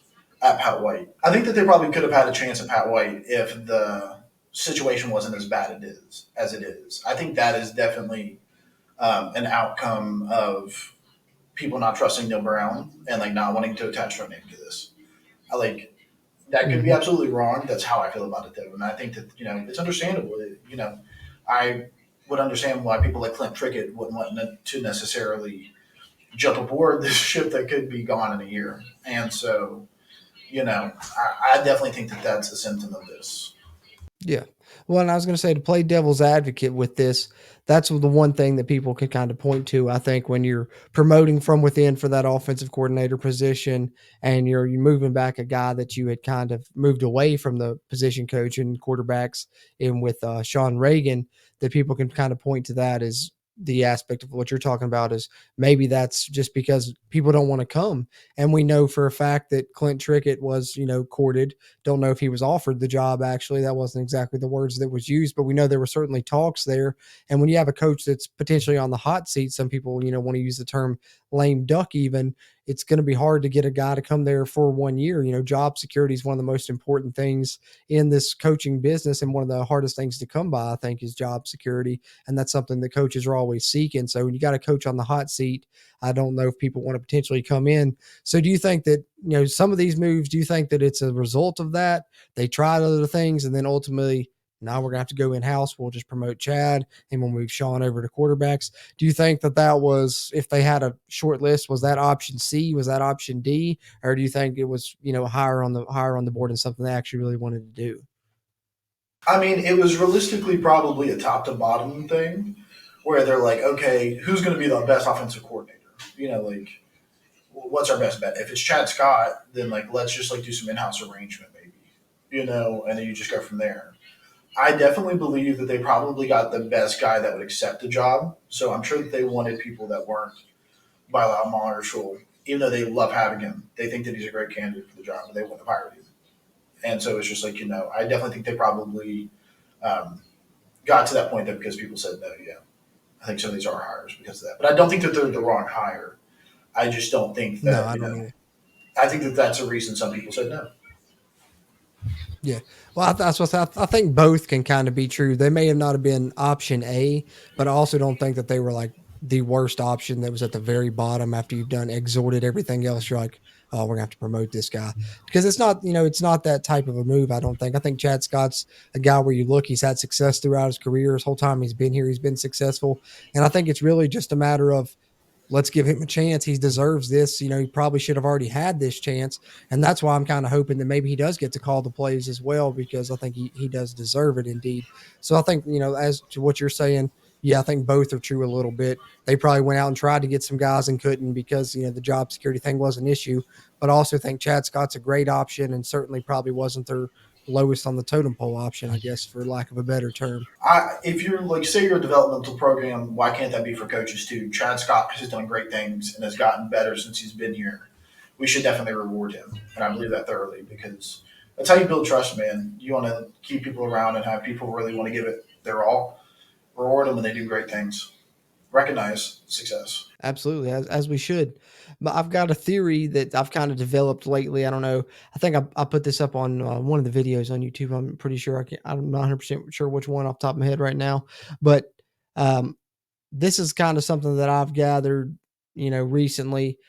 at Pat White. I think that they probably could have had a chance at Pat White if the situation wasn't as bad as it is. I think that is definitely an outcome of people not trusting Neil Brown and like not wanting to attach their name to this. I like that could be absolutely wrong. That's how I feel about it though, and I think that it's understandable. I would understand why people like Clint Trickett wouldn't want to necessarily jump aboard this ship that could be gone in a year. And so, I definitely think that that's a symptom of this. Yeah. Well, and I was going to say, to play devil's advocate with this, that's the one thing that people can kind of point to. I think when you're promoting from within for that offensive coordinator position, and you're moving back a guy that you had kind of moved away from the position coach and quarterbacks in with Sean Reagan, that people can kind of point to that as the aspect of what you're talking about, is maybe that's just because people don't want to come. And we know for a fact that Clint Trickett was, courted. Don't know if he was offered the job. Actually, that wasn't exactly the words that was used, but we know there were certainly talks there. And when you have a coach that's potentially on the hot seat, some people, want to use the term lame duck even, it's going to be hard to get a guy to come there for 1 year. Job security is one of the most important things in this coaching business, and one of the hardest things to come by, I think, is job security. And that's something that coaches are always seeking. So when you got a coach on the hot seat, I don't know if people want to potentially come in. So do you think that, some of these moves, do you think that it's a result of that? They tried other things and then ultimately, now we're going to have to go in-house. We'll just promote Chad and we'll move Sean over to quarterbacks. Do you think that was, if they had a short list, was that option C? Was that option D? Or do you think it was, higher on the board and something they actually really wanted to do? I mean, it was realistically probably a top to bottom thing where they're like, okay, who's going to be the best offensive coordinator? What's our best bet? If it's Chad Scott, then let's just do some in-house arrangement maybe, and then you just go from there. I definitely believe that they probably got the best guy that would accept the job. So I'm sure that they wanted people that weren't Bilal Marshall, even though they love having him. They think that he's a great candidate for the job, but they wouldn't have hired him. And so it's just I definitely think they probably got to that point that because people said no, yeah. I think some of these are hires because of that. But I don't think that they're the wrong hire. I just don't think that, No, I don't either. I think that that's a reason some people said no. Yeah. Well, I think both can kind of be true. They may have not have been option A, but I also don't think that they were the worst option that was at the very bottom after you've done exhorted everything else. You're like, oh, we're gonna have to promote this guy, because it's not, it's not that type of a move. I don't think. I think Chad Scott's a guy where you look, he's had success throughout his career. His whole time he's been here, he's been successful. And I think it's really just a matter of, let's give him a chance. He deserves this. He probably should have already had this chance. And that's why I'm kind of hoping that maybe he does get to call the plays as well, because I think he does deserve it indeed. So I think, as to what you're saying, yeah, I think both are true a little bit. They probably went out and tried to get some guys and couldn't because, the job security thing was an issue. But I also think Chad Scott's a great option and certainly probably wasn't their lowest on the totem pole option, I guess, for lack of a better term. If you're say you're a developmental program, why can't that be for coaches too? Chad Scott has done great things and has gotten better since he's been here. We should definitely reward him, and I believe that thoroughly because that's how you build trust, man. You want to keep people around and have people really want to give it their all. Reward them when they do great things. Recognize success. Absolutely, as we should. But I've got a theory that I've kind of developed lately. I don't know. I think I put this up on one of the videos on YouTube. I'm pretty sure I'm not 100% sure which one off the top of my head right now. But this is kind of something that I've gathered, recently.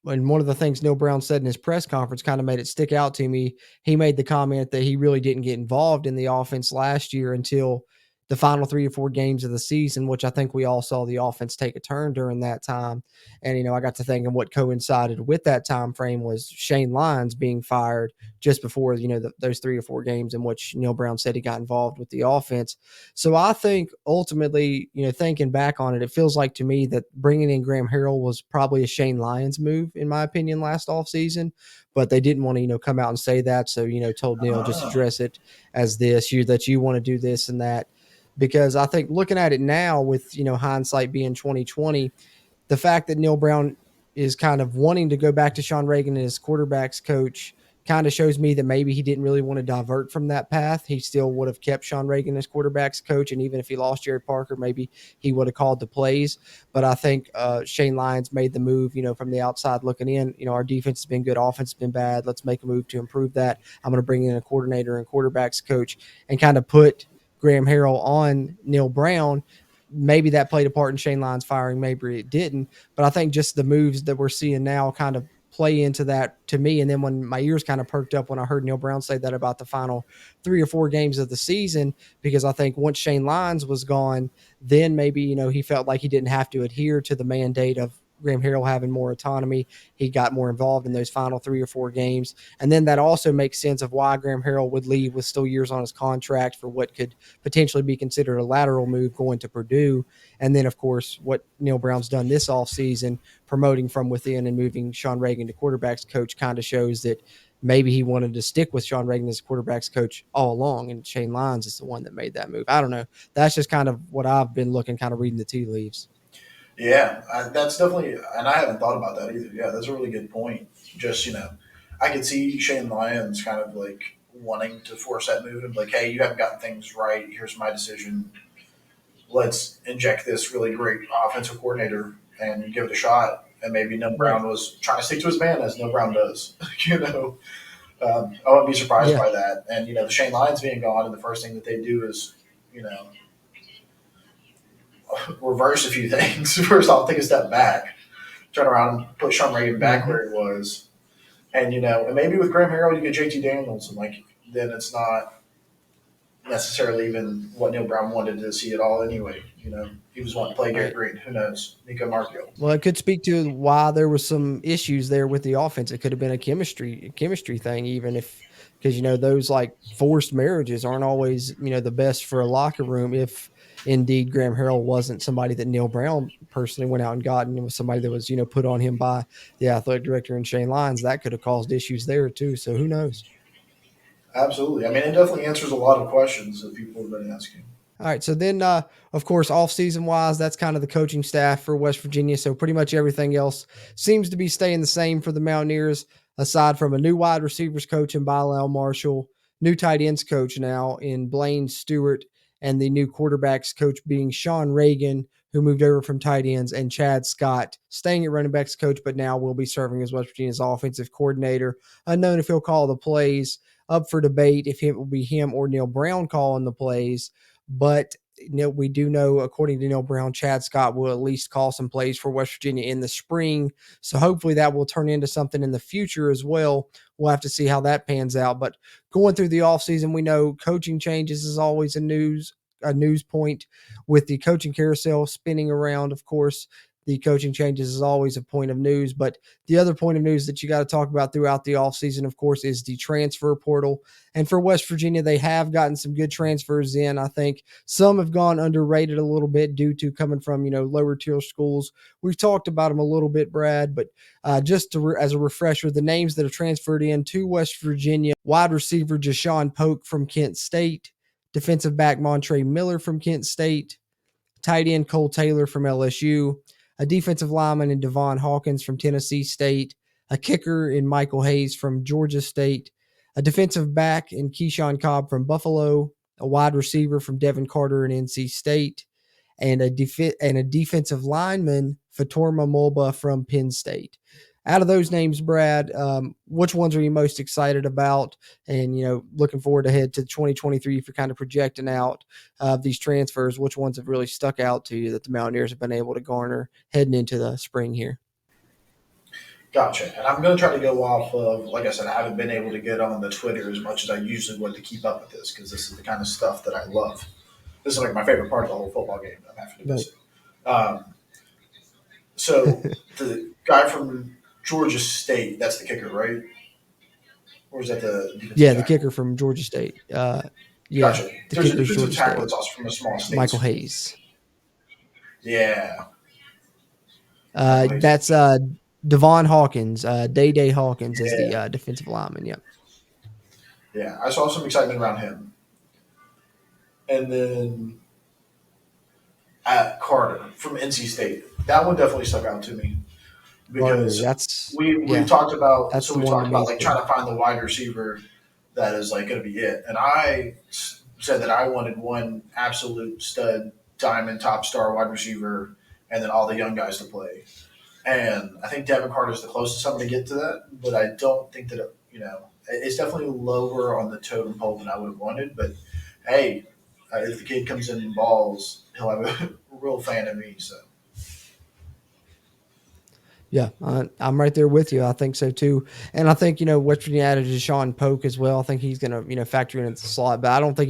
and one of the things Neil Brown said in his press conference kind of made it stick out to me. He made the comment that he really didn't get involved in the offense last year until the final 3 or 4 games of the season, which I think we all saw the offense take a turn during that time. And, I got to thinking what coincided with that time frame was Shane Lyons being fired just before, those 3 or 4 games in which Neil Brown said he got involved with the offense. So I think ultimately, thinking back on it, it feels like to me that bringing in Graham Harrell was probably a Shane Lyons move, in my opinion, last offseason. But they didn't want to, come out and say that. So, told Neil just address it as this, that you want to do this and that. Because I think looking at it now with, hindsight being 2020, the fact that Neil Brown is kind of wanting to go back to Sean Reagan as quarterbacks coach kind of shows me that maybe he didn't really want to divert from that path. He still would have kept Sean Reagan as quarterbacks coach. And even if he lost Jared Parker, maybe he would have called the plays. But I think Shane Lyons made the move, from the outside looking in. Our defense has been good. Offense has been bad. Let's make a move to improve that. I'm going to bring in a coordinator and quarterbacks coach and kind of put Graham Harrell on Neil Brown. Maybe that played a part in Shane Lyons firing. Maybe it didn't. But I think just the moves that we're seeing now kind of play into that to me. And then when my ears kind of perked up when I heard Neil Brown say that about the final 3 or 4 games of the season, because I think once Shane Lyons was gone, then maybe, he felt like he didn't have to adhere to the mandate of Graham Harrell having more autonomy. He got more involved in those final 3 or 4 games. And then that also makes sense of why Graham Harrell would leave with still years on his contract for what could potentially be considered a lateral move going to Purdue. And then, of course, what Neil Brown's done this offseason, promoting from within and moving Sean Reagan to quarterbacks coach, kind of shows that maybe he wanted to stick with Sean Reagan as quarterbacks coach all along, and Shane Lyons is the one that made that move. I don't know. That's just kind of what I've been looking, kind of reading the tea leaves. Yeah, that's definitely, and I haven't thought about that either. Yeah, that's a really good point. Just, I could see Shane Lyons kind of like wanting to force that move and be like, hey, you haven't gotten things right. Here's my decision. Let's inject this really great offensive coordinator and give it a shot. And maybe Neil Brown was trying to stick to his man, as Neil Brown does. I wouldn't be surprised by that. And, the Shane Lyons being gone, and the first thing that they do is, reverse a few things. First, I'll take a step back, turn around and put Sean Reagan back where he was. And, and maybe with Graham Harrell, you get JT Daniels, and then it's not necessarily even what Neil Brown wanted to see at all anyway. He was wanting to play Garrett Green. Who knows? Nico Markio. Well, it could speak to why there were some issues there with the offense. It could have been a chemistry thing, even if, because, those like forced marriages aren't always, the best for a locker room. If indeed Graham Harrell wasn't somebody that Neil Brown personally went out and got, and it was somebody that was, put on him by the athletic director and Shane Lyons, that could have caused issues there too. So who knows? Absolutely. I mean, it definitely answers a lot of questions that people have been asking. All right. So then, of course, off-season wise, that's kind of the coaching staff for West Virginia. So pretty much everything else seems to be staying the same for the Mountaineers, aside from a new wide receivers coach in Bilal Marshall, new tight ends coach now in Blaine Stewart, and the new quarterbacks coach being Sean Reagan, who moved over from tight ends, and Chad Scott staying at running backs coach, but now will be serving as West Virginia's offensive coordinator. Unknown if he'll call the plays, up for debate if it will be him or Neil Brown calling the plays. But we do know, according to Neil Brown, Chad Scott will at least call some plays for West Virginia in the spring. So hopefully that will turn into something in the future as well. We'll have to see how that pans out. But going through the offseason, we know coaching changes is always a news point, with the coaching carousel spinning around. Of course, the coaching changes is always a point of news. But the other point of news that you got to talk about throughout the offseason, of course, is the transfer portal. And for West Virginia, they have gotten some good transfers in. I think some have gone underrated a little bit due to coming from, lower tier schools. We've talked about them a little bit, Brad, but just as a refresher, the names that have transferred in to West Virginia: wide receiver Jashawn Polk from Kent State, defensive back Montre Miller from Kent State, tight end Cole Taylor from LSU, a defensive lineman in Devon Hawkins from Tennessee State, a kicker in Michael Hayes from Georgia State, a defensive back in Keyshawn Cobb from Buffalo, a wide receiver from Devin Carter in NC State, and a defensive lineman, Fatorma Mulba from Penn State. Out of those names, Brad, which ones are you most excited about? And, looking forward ahead to 2023, if you're kind of projecting out these transfers, which ones have really stuck out to you that the Mountaineers have been able to garner heading into the spring here? Gotcha. And I'm going to try to go off of, like I said, I haven't been able to get on the Twitter as much as I usually would to keep up with this because this is the kind of stuff that I love. This is like my favorite part of the whole football game. I'm having to miss it. So the guy from Georgia State, that's the kicker, right? Or is that the defensive Yeah, tackle? the kicker from Georgia State. Yeah, Gotcha. the There's a kicker's defensive Georgia tackle State. that's also from a small state. Michael Hayes. Yeah. That's Devon Hawkins. Day Hawkins is the defensive lineman. Yep. Yeah, I saw some excitement around him. And then at Carter from NC State. That one definitely stuck out to me. Because we talked about like trying to find the wide receiver that is like going to be it. And I said that I wanted one absolute stud, diamond, top star wide receiver, and then all the young guys to play. And I think Devin Carter is the closest I'm going to get to that, but I don't think that it's definitely lower on the totem pole than I would have wanted. But hey, if the kid comes in and balls, he'll have a real fan of me. So. Yeah, I'm right there with you. I think so too. And I think, West Virginia added Deshaun Polk as well. I think he's going to, factor in at the slot, but I don't think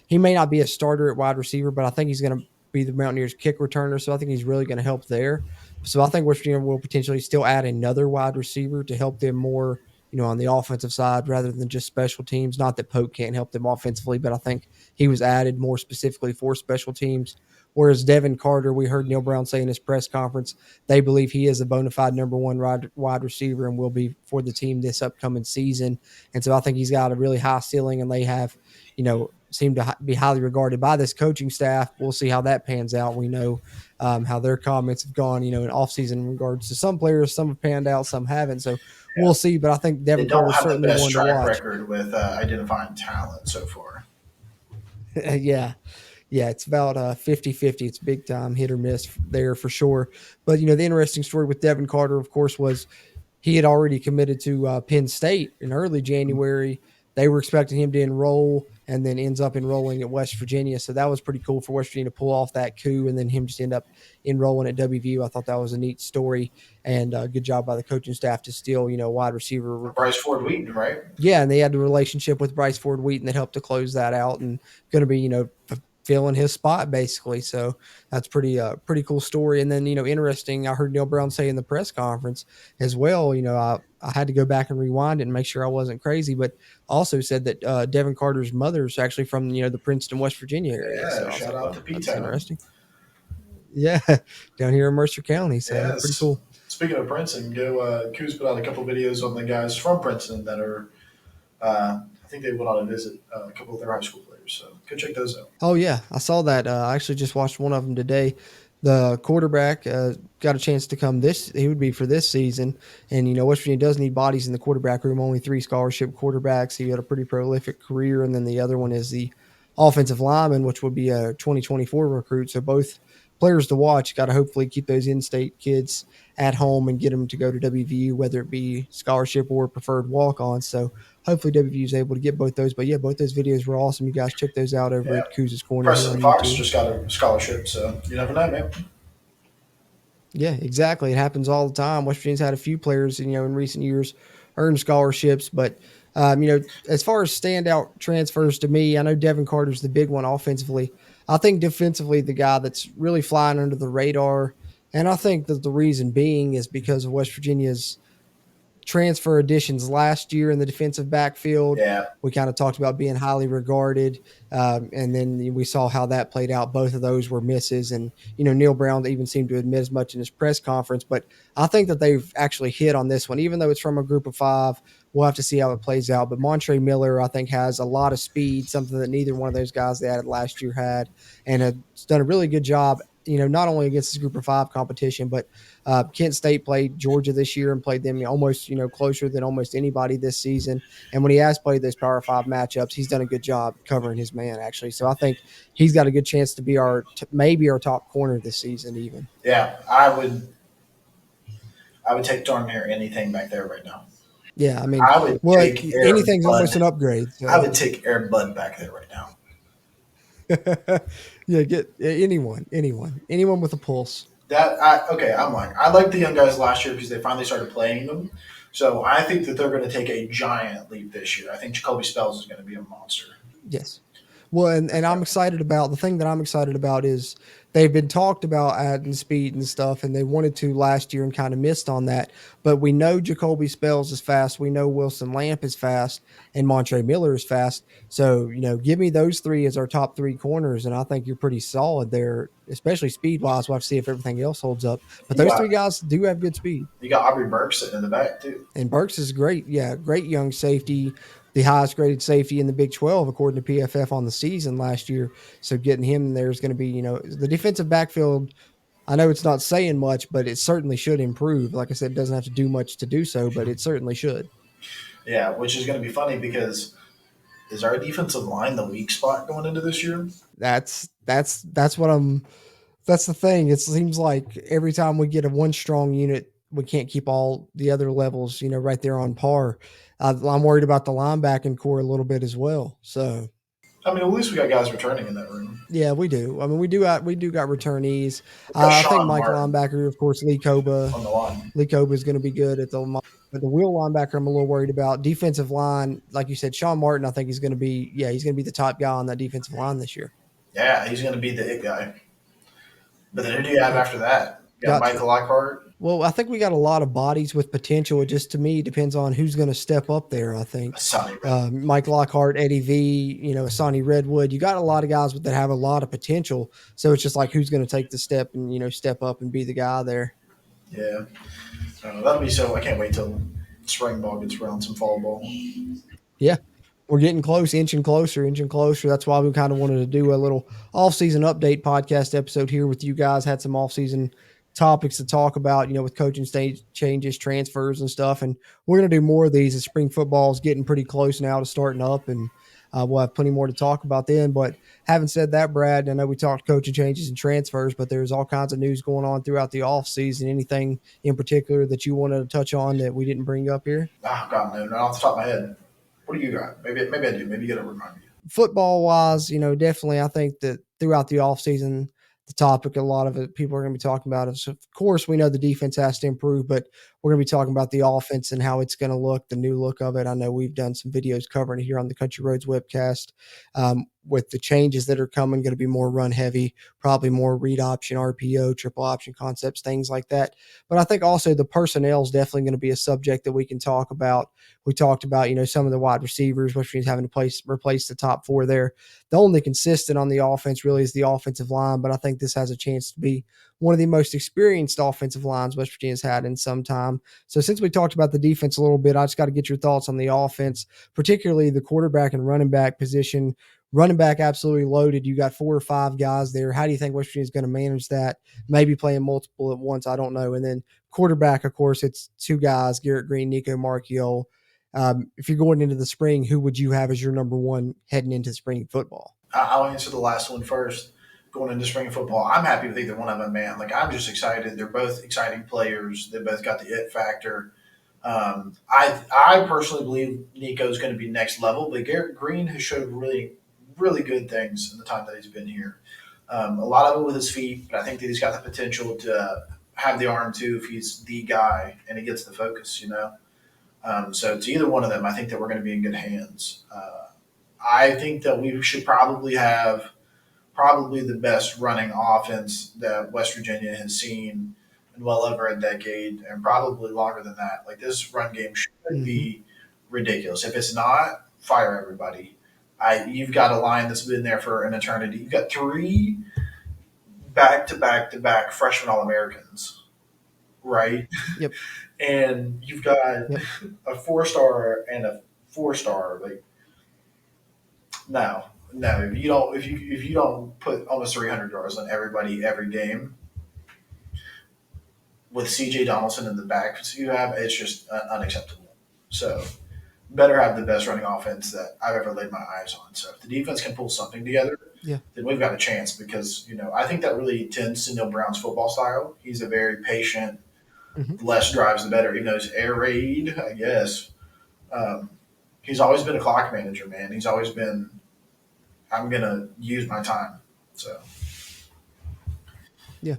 he may not be a starter at wide receiver, but I think he's going to be the Mountaineers kick returner. So I think he's really going to help there. So I think West Virginia will potentially still add another wide receiver to help them more, on the offensive side rather than just special teams. Not that Polk can't help them offensively, but I think he was added more specifically for special teams. Whereas Devin Carter, we heard Neil Brown say in his press conference, they believe he is a bona fide number one wide receiver and will be for the team this upcoming season. And so I think he's got a really high ceiling, and they have, seem to be highly regarded by this coaching staff. We'll see how that pans out. We know how their comments have gone, in offseason in regards to some players. Some have panned out, some haven't. So we'll see. But I think Devin Carter is certainly one to watch. They don't have the best track record with identifying talent so far. Yeah. Yeah, it's about 50-50. It's big time hit or miss there for sure. But, the interesting story with Devin Carter, of course, was he had already committed to Penn State in early January. They were expecting him to enroll and then ends up enrolling at West Virginia. So that was pretty cool for West Virginia to pull off that coup and then him just end up enrolling at WVU. I thought that was a neat story, and good job by the coaching staff to steal, wide receiver. Bryce Ford Wheaton, right? Yeah, and they had a relationship with Bryce Ford Wheaton that helped to close that out and going to be, filling his spot basically. So that's pretty cool story. And then, interesting, I heard Neil Brown say in the press conference as well, I had to go back and rewind it and make sure I wasn't crazy, but also said that Devin Carter's mother is actually from, the Princeton, West Virginia area. Yeah, so shout out to P-Town. Interesting. Yeah, down here in Mercer County. So yes. Pretty cool. Speaking of Princeton, Coos put out a couple videos on the guys from Princeton that are, I think they went on a visit a couple of their high school players. So go check those out. Oh, yeah. I saw that. I actually just watched one of them today. The quarterback got a chance to come he would be for this season. And, West Virginia does need bodies in the quarterback room, only 3 scholarship quarterbacks. He had a pretty prolific career. And then the other one is the offensive lineman, which would be a 2024 recruit. So both players to watch. Got to hopefully keep those in-state kids at home and get them to go to WVU, whether it be scholarship or preferred walk-on. So hopefully WVU is able to get both those. But yeah, both those videos were awesome. You guys check those out over at Coos' Corner. Preston Fox just got a scholarship, so you never know, man. Yeah, exactly. It happens all the time. West Virginia's had a few players, in recent years earn scholarships, but as far as standout transfers to me, I know Devin Carter's the big one offensively. I think defensively, the guy that's really flying under the radar, and I think that the reason being is because of West Virginia's transfer additions last year in the defensive backfield. Yeah. We kind of talked about being highly regarded, and then we saw how that played out. Both of those were misses, and Neil Brown even seemed to admit as much in his press conference. But I think that they've actually hit on this one, even though it's from a group of 5. We'll have to see how it plays out. But Montre Miller, I think, has a lot of speed, something that neither one of those guys they added last year had, and has done a really good job, not only against this group of 5 competition, but Kent State played Georgia this year and played them almost, closer than almost anybody this season. And when he has played those Power 5 matchups, he's done a good job covering his man, actually. So I think he's got a good chance to be maybe our top corner this season even. Yeah, I would take darn near anything back there right now. Yeah, I mean, anything's almost an upgrade. So. I would take Air Bud back there right now. Yeah, get anyone with a pulse. I liked the young guys last year because they finally started playing them. So I think that they're going to take a giant leap this year. I think Jacoby Spells is going to be a monster. Yes. Well, and I'm excited about the thing that I'm excited about is they've been talked about adding speed and stuff, and they wanted to last year and kind of missed on that. But we know Jacoby Spells is fast. We know Wilson Lamp is fast, and Montre Miller is fast. So give me those three as our top three corners, and I think you're pretty solid there, especially speed wise. We'll have to see if everything else holds up. But those three guys do have good speed. You got Aubrey Burks sitting in the back too, and Burks is great. Yeah, great young safety. The highest graded safety in the Big 12, according to PFF on the season last year. So getting him there is going to be, the defensive backfield. I know it's not saying much, but it certainly should improve. Like I said, it doesn't have to do much to do so, but it certainly should. Yeah, which is going to be funny because is our defensive line the weak spot going into this year? That's what I'm. That's the thing. It seems like every time we get a one strong unit, we can't keep all the other levels, right there on par. I'm worried about the linebacking core a little bit as well. So, I mean, at least we got guys returning in that room. Yeah, we do. I mean, we do got returnees. I think Mike Martin linebacker, of course, Lee Koba. On the line. Lee Koba is going to be good at but the wheel linebacker, I'm a little worried about. Defensive line, like you said, Sean Martin, I think he's going to be the top guy on that defensive line this year. Yeah, he's going to be the it guy. But then who do you have after that? You got Michael Lockhart. Well, I think we got a lot of bodies with potential. It just, to me, depends on who's going to step up there, I think. Mike Lockhart, Eddie V, Sonny Redwood. You got a lot of guys that have a lot of potential. So it's just like who's going to take the step and, step up and be the guy there. Yeah. That'll be so. I can't wait till spring ball gets around, some fall ball. Yeah. We're getting close, inching closer. That's why we kind of wanted to do a little off-season update podcast episode here with you guys. Had some off-season topics to talk about, with coaching stage changes, transfers and stuff. And we're going to do more of these as spring football is getting pretty close now to starting up, and we'll have plenty more to talk about then. But having said that, Brad, I know we talked coaching changes and transfers, but there's all kinds of news going on throughout the off season. Anything in particular that you wanted to touch on that we didn't bring up here? Oh, God, no, not off the top of my head. What do you got? Maybe I do. Maybe you got to remind me. Football wise, definitely I think that throughout the off season, the topic, a lot of it people are going to be talking about is, of course, we know the defense has to improve, but we're going to be talking about the offense and how it's going to look, the new look of it. I know we've done some videos covering it here on the Country Roads webcast with the changes that are coming, going to be more run heavy, probably more read option, RPO, triple option concepts, things like that. But I think also the personnel is definitely going to be a subject that we can talk about. We talked about, some of the wide receivers, which means having to replace the top four there. The only consistent on the offense really is the offensive line, but I think this has a chance to be one of the most experienced offensive lines West Virginia's had in some time. So since we talked about the defense a little bit, I just got to get your thoughts on the offense, particularly the quarterback and running back position. Running back absolutely loaded. You got 4 or 5 guys there. How do you think West Virginia is going to manage that? Maybe playing multiple at once. I don't know. And then quarterback, of course, it's 2 guys, Garrett Green, Nico Marchiol. If you're going into the spring, who would you have as your number one heading into spring football? I'll answer the last one first. Going into spring football, I'm happy with either one of them, man. Like, I'm just excited. They're both exciting players. They both got the it factor. I personally believe Nico's going to be next level, but Garrett Green has showed really, really good things in the time that he's been here. A lot of it with his feet, but I think that he's got the potential to have the arm too if he's the guy and he gets the focus, So to either one of them, I think that we're going to be in good hands. I think that we should probably have the best running offense that West Virginia has seen in well over a decade, and probably longer than that. Like, this run game should be ridiculous. If it's not, fire everybody. You've got a line that's been there for an eternity. You've got 3 back-to-back-to-back freshman All-Americans, right? Yep. And you've got a 4-star and a 4-star. Like, no. If you don't put almost 300 yards on everybody every game with C.J. Donaldson in the back, it's just unacceptable. So, better have the best running offense that I've ever laid my eyes on. So if the defense can pull something together, then we've got a chance because, I think that really tends to Neil Brown's football style. He's a very patient, less drives the better. Even though he's air raid, I guess. He's always been a clock manager, man. He's always been, I'm going to use my time. So. Yeah.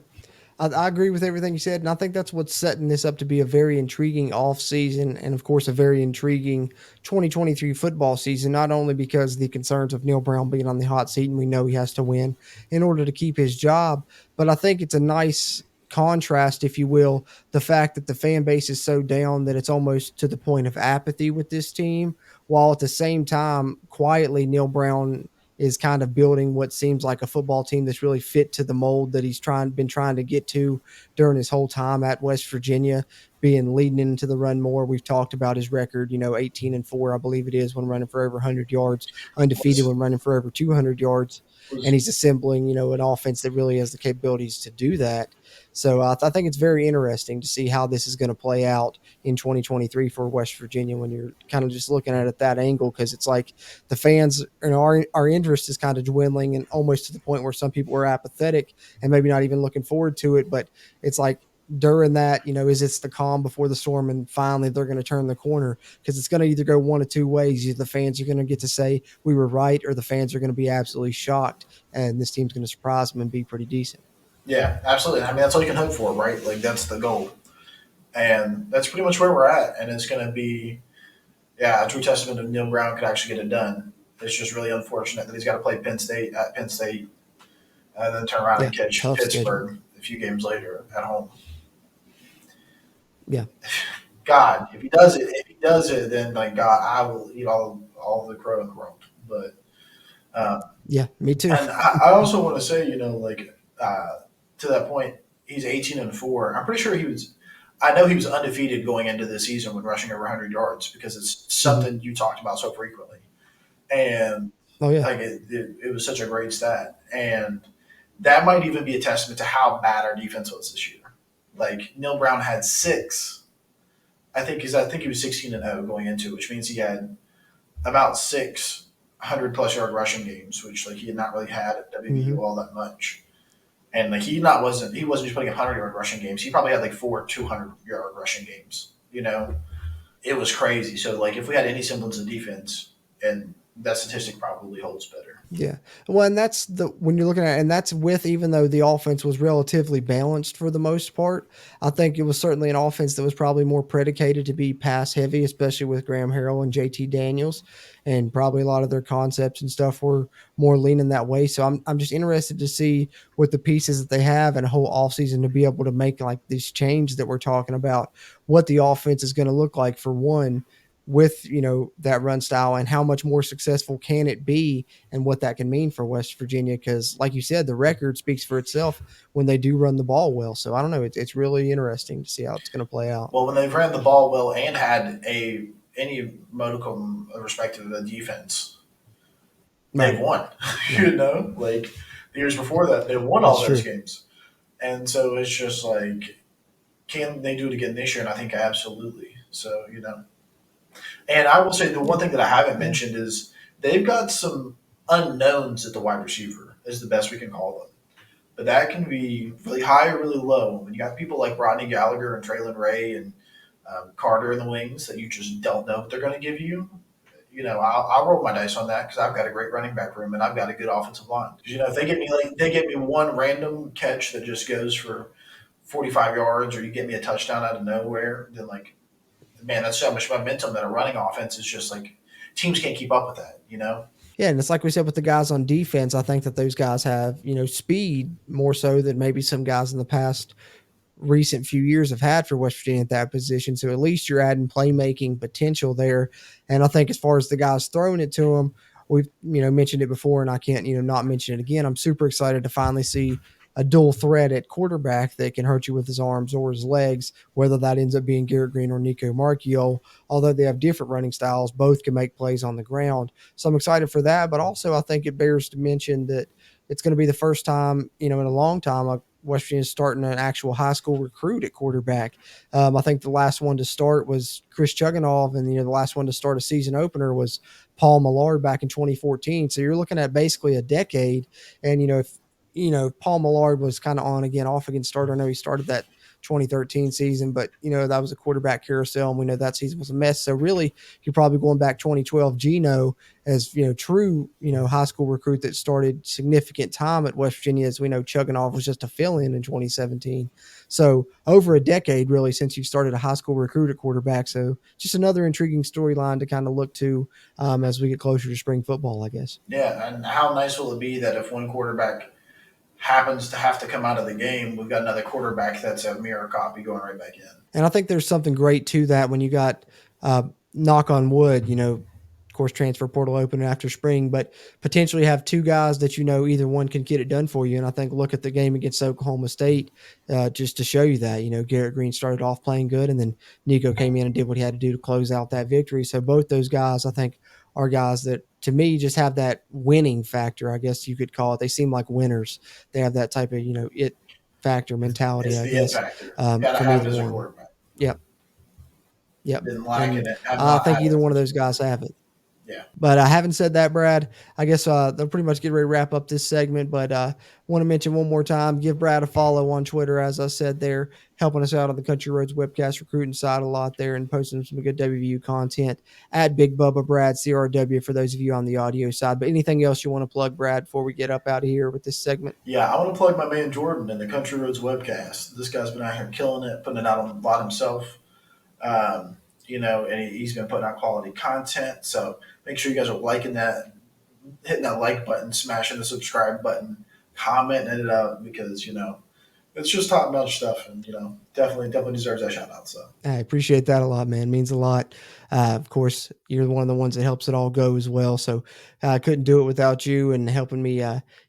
I agree with everything you said, and I think that's what's setting this up to be a very intriguing off season, and of course a very intriguing 2023 football season. Not only because of the concerns of Neil Brown being on the hot seat, and we know he has to win in order to keep his job, but I think it's a nice contrast, if you will, the fact that the fan base is so down that it's almost to the point of apathy with this team, while at the same time, quietly, Neil Brown is kind of building what seems like a football team that's really fit to the mold that he's been trying to get to during his whole time at West Virginia, being leading into the run more. We've talked about his record, 18-4, I believe it is, when running for over 100 yards, undefeated when running for over 200 yards. And he's assembling, an offense that really has the capabilities to do that. So I think it's very interesting to see how this is going to play out in 2023 for West Virginia when you're kind of just looking at it that angle, because it's like the fans, our interest is kind of dwindling, and almost to the point where some people are apathetic and maybe not even looking forward to it. But it's like during that, is it's the calm before the storm, and finally they're going to turn the corner, because it's going to either go one of two ways. Either the fans are going to get to say we were right, or the fans are going to be absolutely shocked and this team's going to surprise them and be pretty decent. Yeah, absolutely. I mean, that's all you can hope for, right? Like, that's the goal. And that's pretty much where we're at. And it's going to be, a true testament of Neil Brown could actually get it done. It's just really unfortunate that he's got to play Penn State at Penn State and then turn around and catch Pittsburgh a few games later at home. Yeah. God, if he does it, then like God, I will eat all the crow in the world. But yeah, me too. And I also want to say, to that point, he's 18-4. I'm pretty sure I know he was undefeated going into the season when rushing over 100 yards, because it's something you talked about so frequently. And it was such a great stat. And that might even be a testament to how bad our defense was this year. Like, Neil Brown had 6. I think he was 16-0 going into it, which means he had about 6 100-plus yard rushing games, which he had not really had at WVU all that much. And he wasn't just putting up 100-yard rushing games. He probably had 4 200-yard rushing games. It was crazy. So if we had any semblance of defense, and that statistic probably holds better. Yeah. Well, and that's when you're looking at it, and that's with, even though the offense was relatively balanced for the most part, I think it was certainly an offense that was probably more predicated to be pass heavy, especially with Graham Harrell and JT Daniels, and probably a lot of their concepts and stuff were more leaning that way. So I'm just interested to see with the pieces that they have and a whole offseason to be able to make this change that we're talking about, what the offense is going to look like for one, with that run style, and how much more successful can it be, and what that can mean for West Virginia, because like you said, the record speaks for itself when they do run the ball well. So I don't know, it's really interesting to see how it's going to play out. Well, when they've ran the ball well and had any modicum of respect to the defense, they've won. The years before that, they won all those games. And so it's just can they do it again this year? And I think absolutely. So and I will say the one thing that I haven't mentioned is they've got some unknowns at the wide receiver, is the best we can call them. But that can be really high or really low. When you got people like Rodney Gallagher and Traylon Ray and Carter in the wings that you just don't know what they're going to give you, I'll roll my dice on that, because I've got a great running back room and I've got a good offensive line. If they get me one random catch that just goes for 45 yards, or you get me a touchdown out of nowhere, then man, that's so much momentum that a running offense is just teams can't keep up with that, Yeah, and it's like we said with the guys on defense, I think that those guys have, speed more so than maybe some guys in the past recent few years have had for West Virginia at that position. So at least you're adding playmaking potential there. And I think as far as the guys throwing it to them, we've, mentioned it before, and I can't, not mention it again. I'm super excited to finally see a dual threat at quarterback that can hurt you with his arms or his legs, whether that ends up being Garrett Green or Nico Marchiol. Although they have different running styles, both can make plays on the ground. So I'm excited for that. But also I think it bears to mention that it's going to be the first time, in a long time, West Virginia is starting an actual high school recruit at quarterback. I think the last one to start was Chris Chugunov, and the last one to start a season opener was Paul Millard back in 2014. So you're looking at basically a decade. And if Paul Millard was kind of on again, off again starter. I know he started that 2013 season, but that was a quarterback carousel, and we know that season was a mess. So really, you're probably going back 2012. Geno as true high school recruit that started significant time at West Virginia, as we know Chugginoff was just a fill-in 2017. So over a decade really since you started a high school recruit at quarterback. So just another intriguing storyline to kind of look to as we get closer to spring football, I guess. Yeah, and how nice will it be that if one quarterback happens to have to come out of the game, we've got another quarterback that's a mirror copy going right back in. And I think there's something great to that when you got, knock on wood, of course, transfer portal open after spring, but potentially have two guys that either one can get it done for you. And I think look at the game against Oklahoma State just to show you that. Garrett Green started off playing good, and then Nico came in and did what he had to do to close out that victory. So both those guys, I think, are guys that, to me, just have that winning factor, I guess you could call it. They seem like winners. They have that type of, it factor mentality, it's I the guess. Factor. For have it as either a one. quarterback. Yep. Didn't like it. I think either one of those guys have it. Yeah. But having said that, Brad, I guess they'll pretty much get ready to wrap up this segment. But want to mention one more time, give Brad a follow on Twitter, as I said there, helping us out on the Country Roads Webcast recruiting side a lot there and posting some good WVU content at Big Bubba Brad CRW for those of you on the audio side. But anything else you want to plug, Brad, before we get up out of here with this segment? Yeah, I want to plug my man Jorden in the Country Roads Webcast. This guy's been out here killing it, putting it out on the lot himself. And he's been putting out quality content. So make sure you guys are liking that, hitting that like button, smashing the subscribe button, commenting it up, because, it's just top-notch stuff, and, definitely deserves that shout-out. So I appreciate that a lot, man. It means a lot. Of course, you're one of the ones that helps it all go as well. So I couldn't do it without you and helping me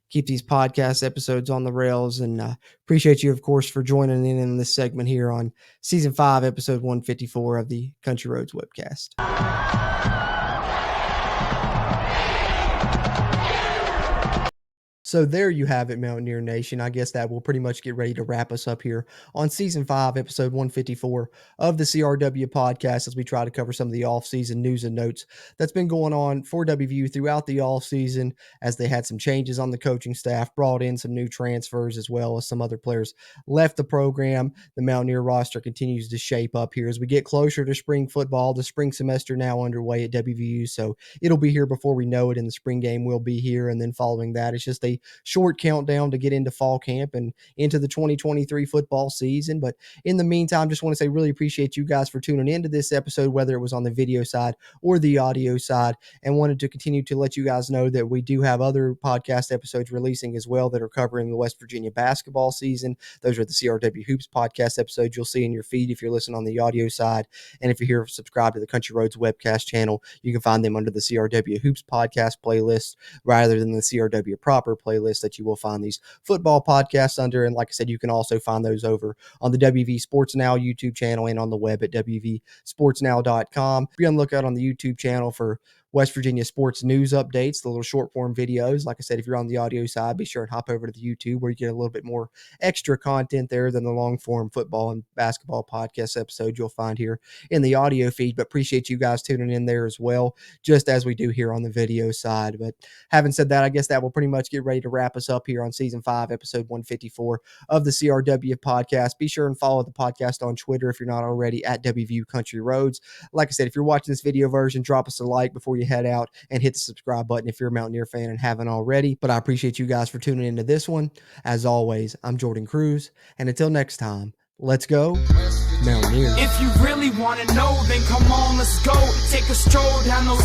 keep these podcast episodes on the rails. And appreciate you, of course, for joining in this segment here on Season 5, Episode 154 of the Country Roads Webcast. So there you have it, Mountaineer Nation. I guess that will pretty much get ready to wrap us up here on Season 5, Episode 154 of the CRW podcast, as we try to cover some of the off-season news and notes that's been going on for WVU throughout the off-season, as they had some changes on the coaching staff, brought in some new transfers, as well as some other players left the program. The Mountaineer roster continues to shape up here as we get closer to spring football. The spring semester now underway at WVU, so it'll be here before we know it, and the spring game will be here. And then following that, it's just a short countdown to get into fall camp and into the 2023 football season. But in the meantime, just want to say really appreciate you guys for tuning into this episode, whether it was on the video side or the audio side, and wanted to continue to let you guys know that we do have other podcast episodes releasing as well that are covering the West Virginia basketball season. Those are the CRW Hoops podcast episodes you'll see in your feed if you're listening on the audio side. And if you're here, subscribe to the Country Roads Webcast channel. You can find them under the CRW Hoops podcast playlist rather than the CRW proper playlist that you will find these football podcasts under. And like I said, you can also find those over on the WV Sports Now YouTube channel and on the web at wvsportsnow.com. Be on the lookout on the YouTube channel for West Virginia sports news updates, the little short form videos. Like I said, if you're on the audio side, be sure and hop over to the YouTube where you get a little bit more extra content there than the long form football and basketball podcast episode you'll find here in the audio feed. But appreciate you guys tuning in there as well, just as we do here on the video side. But having said that, I guess that will pretty much get ready to wrap us up here on Season 5, Episode 154 of the CRW podcast. Be sure and follow the podcast on Twitter if you're not already, at WVU Country Roads. Like I said, if you're watching this video version, drop us a like before you head out, and hit the subscribe button if you're a Mountaineer fan and haven't already. But I appreciate you guys for tuning into this one. As always, I'm Jorden Cruz, and until next time, let's go Mountaineers. If you really want to know, then come on, let's go. Take a stroll down those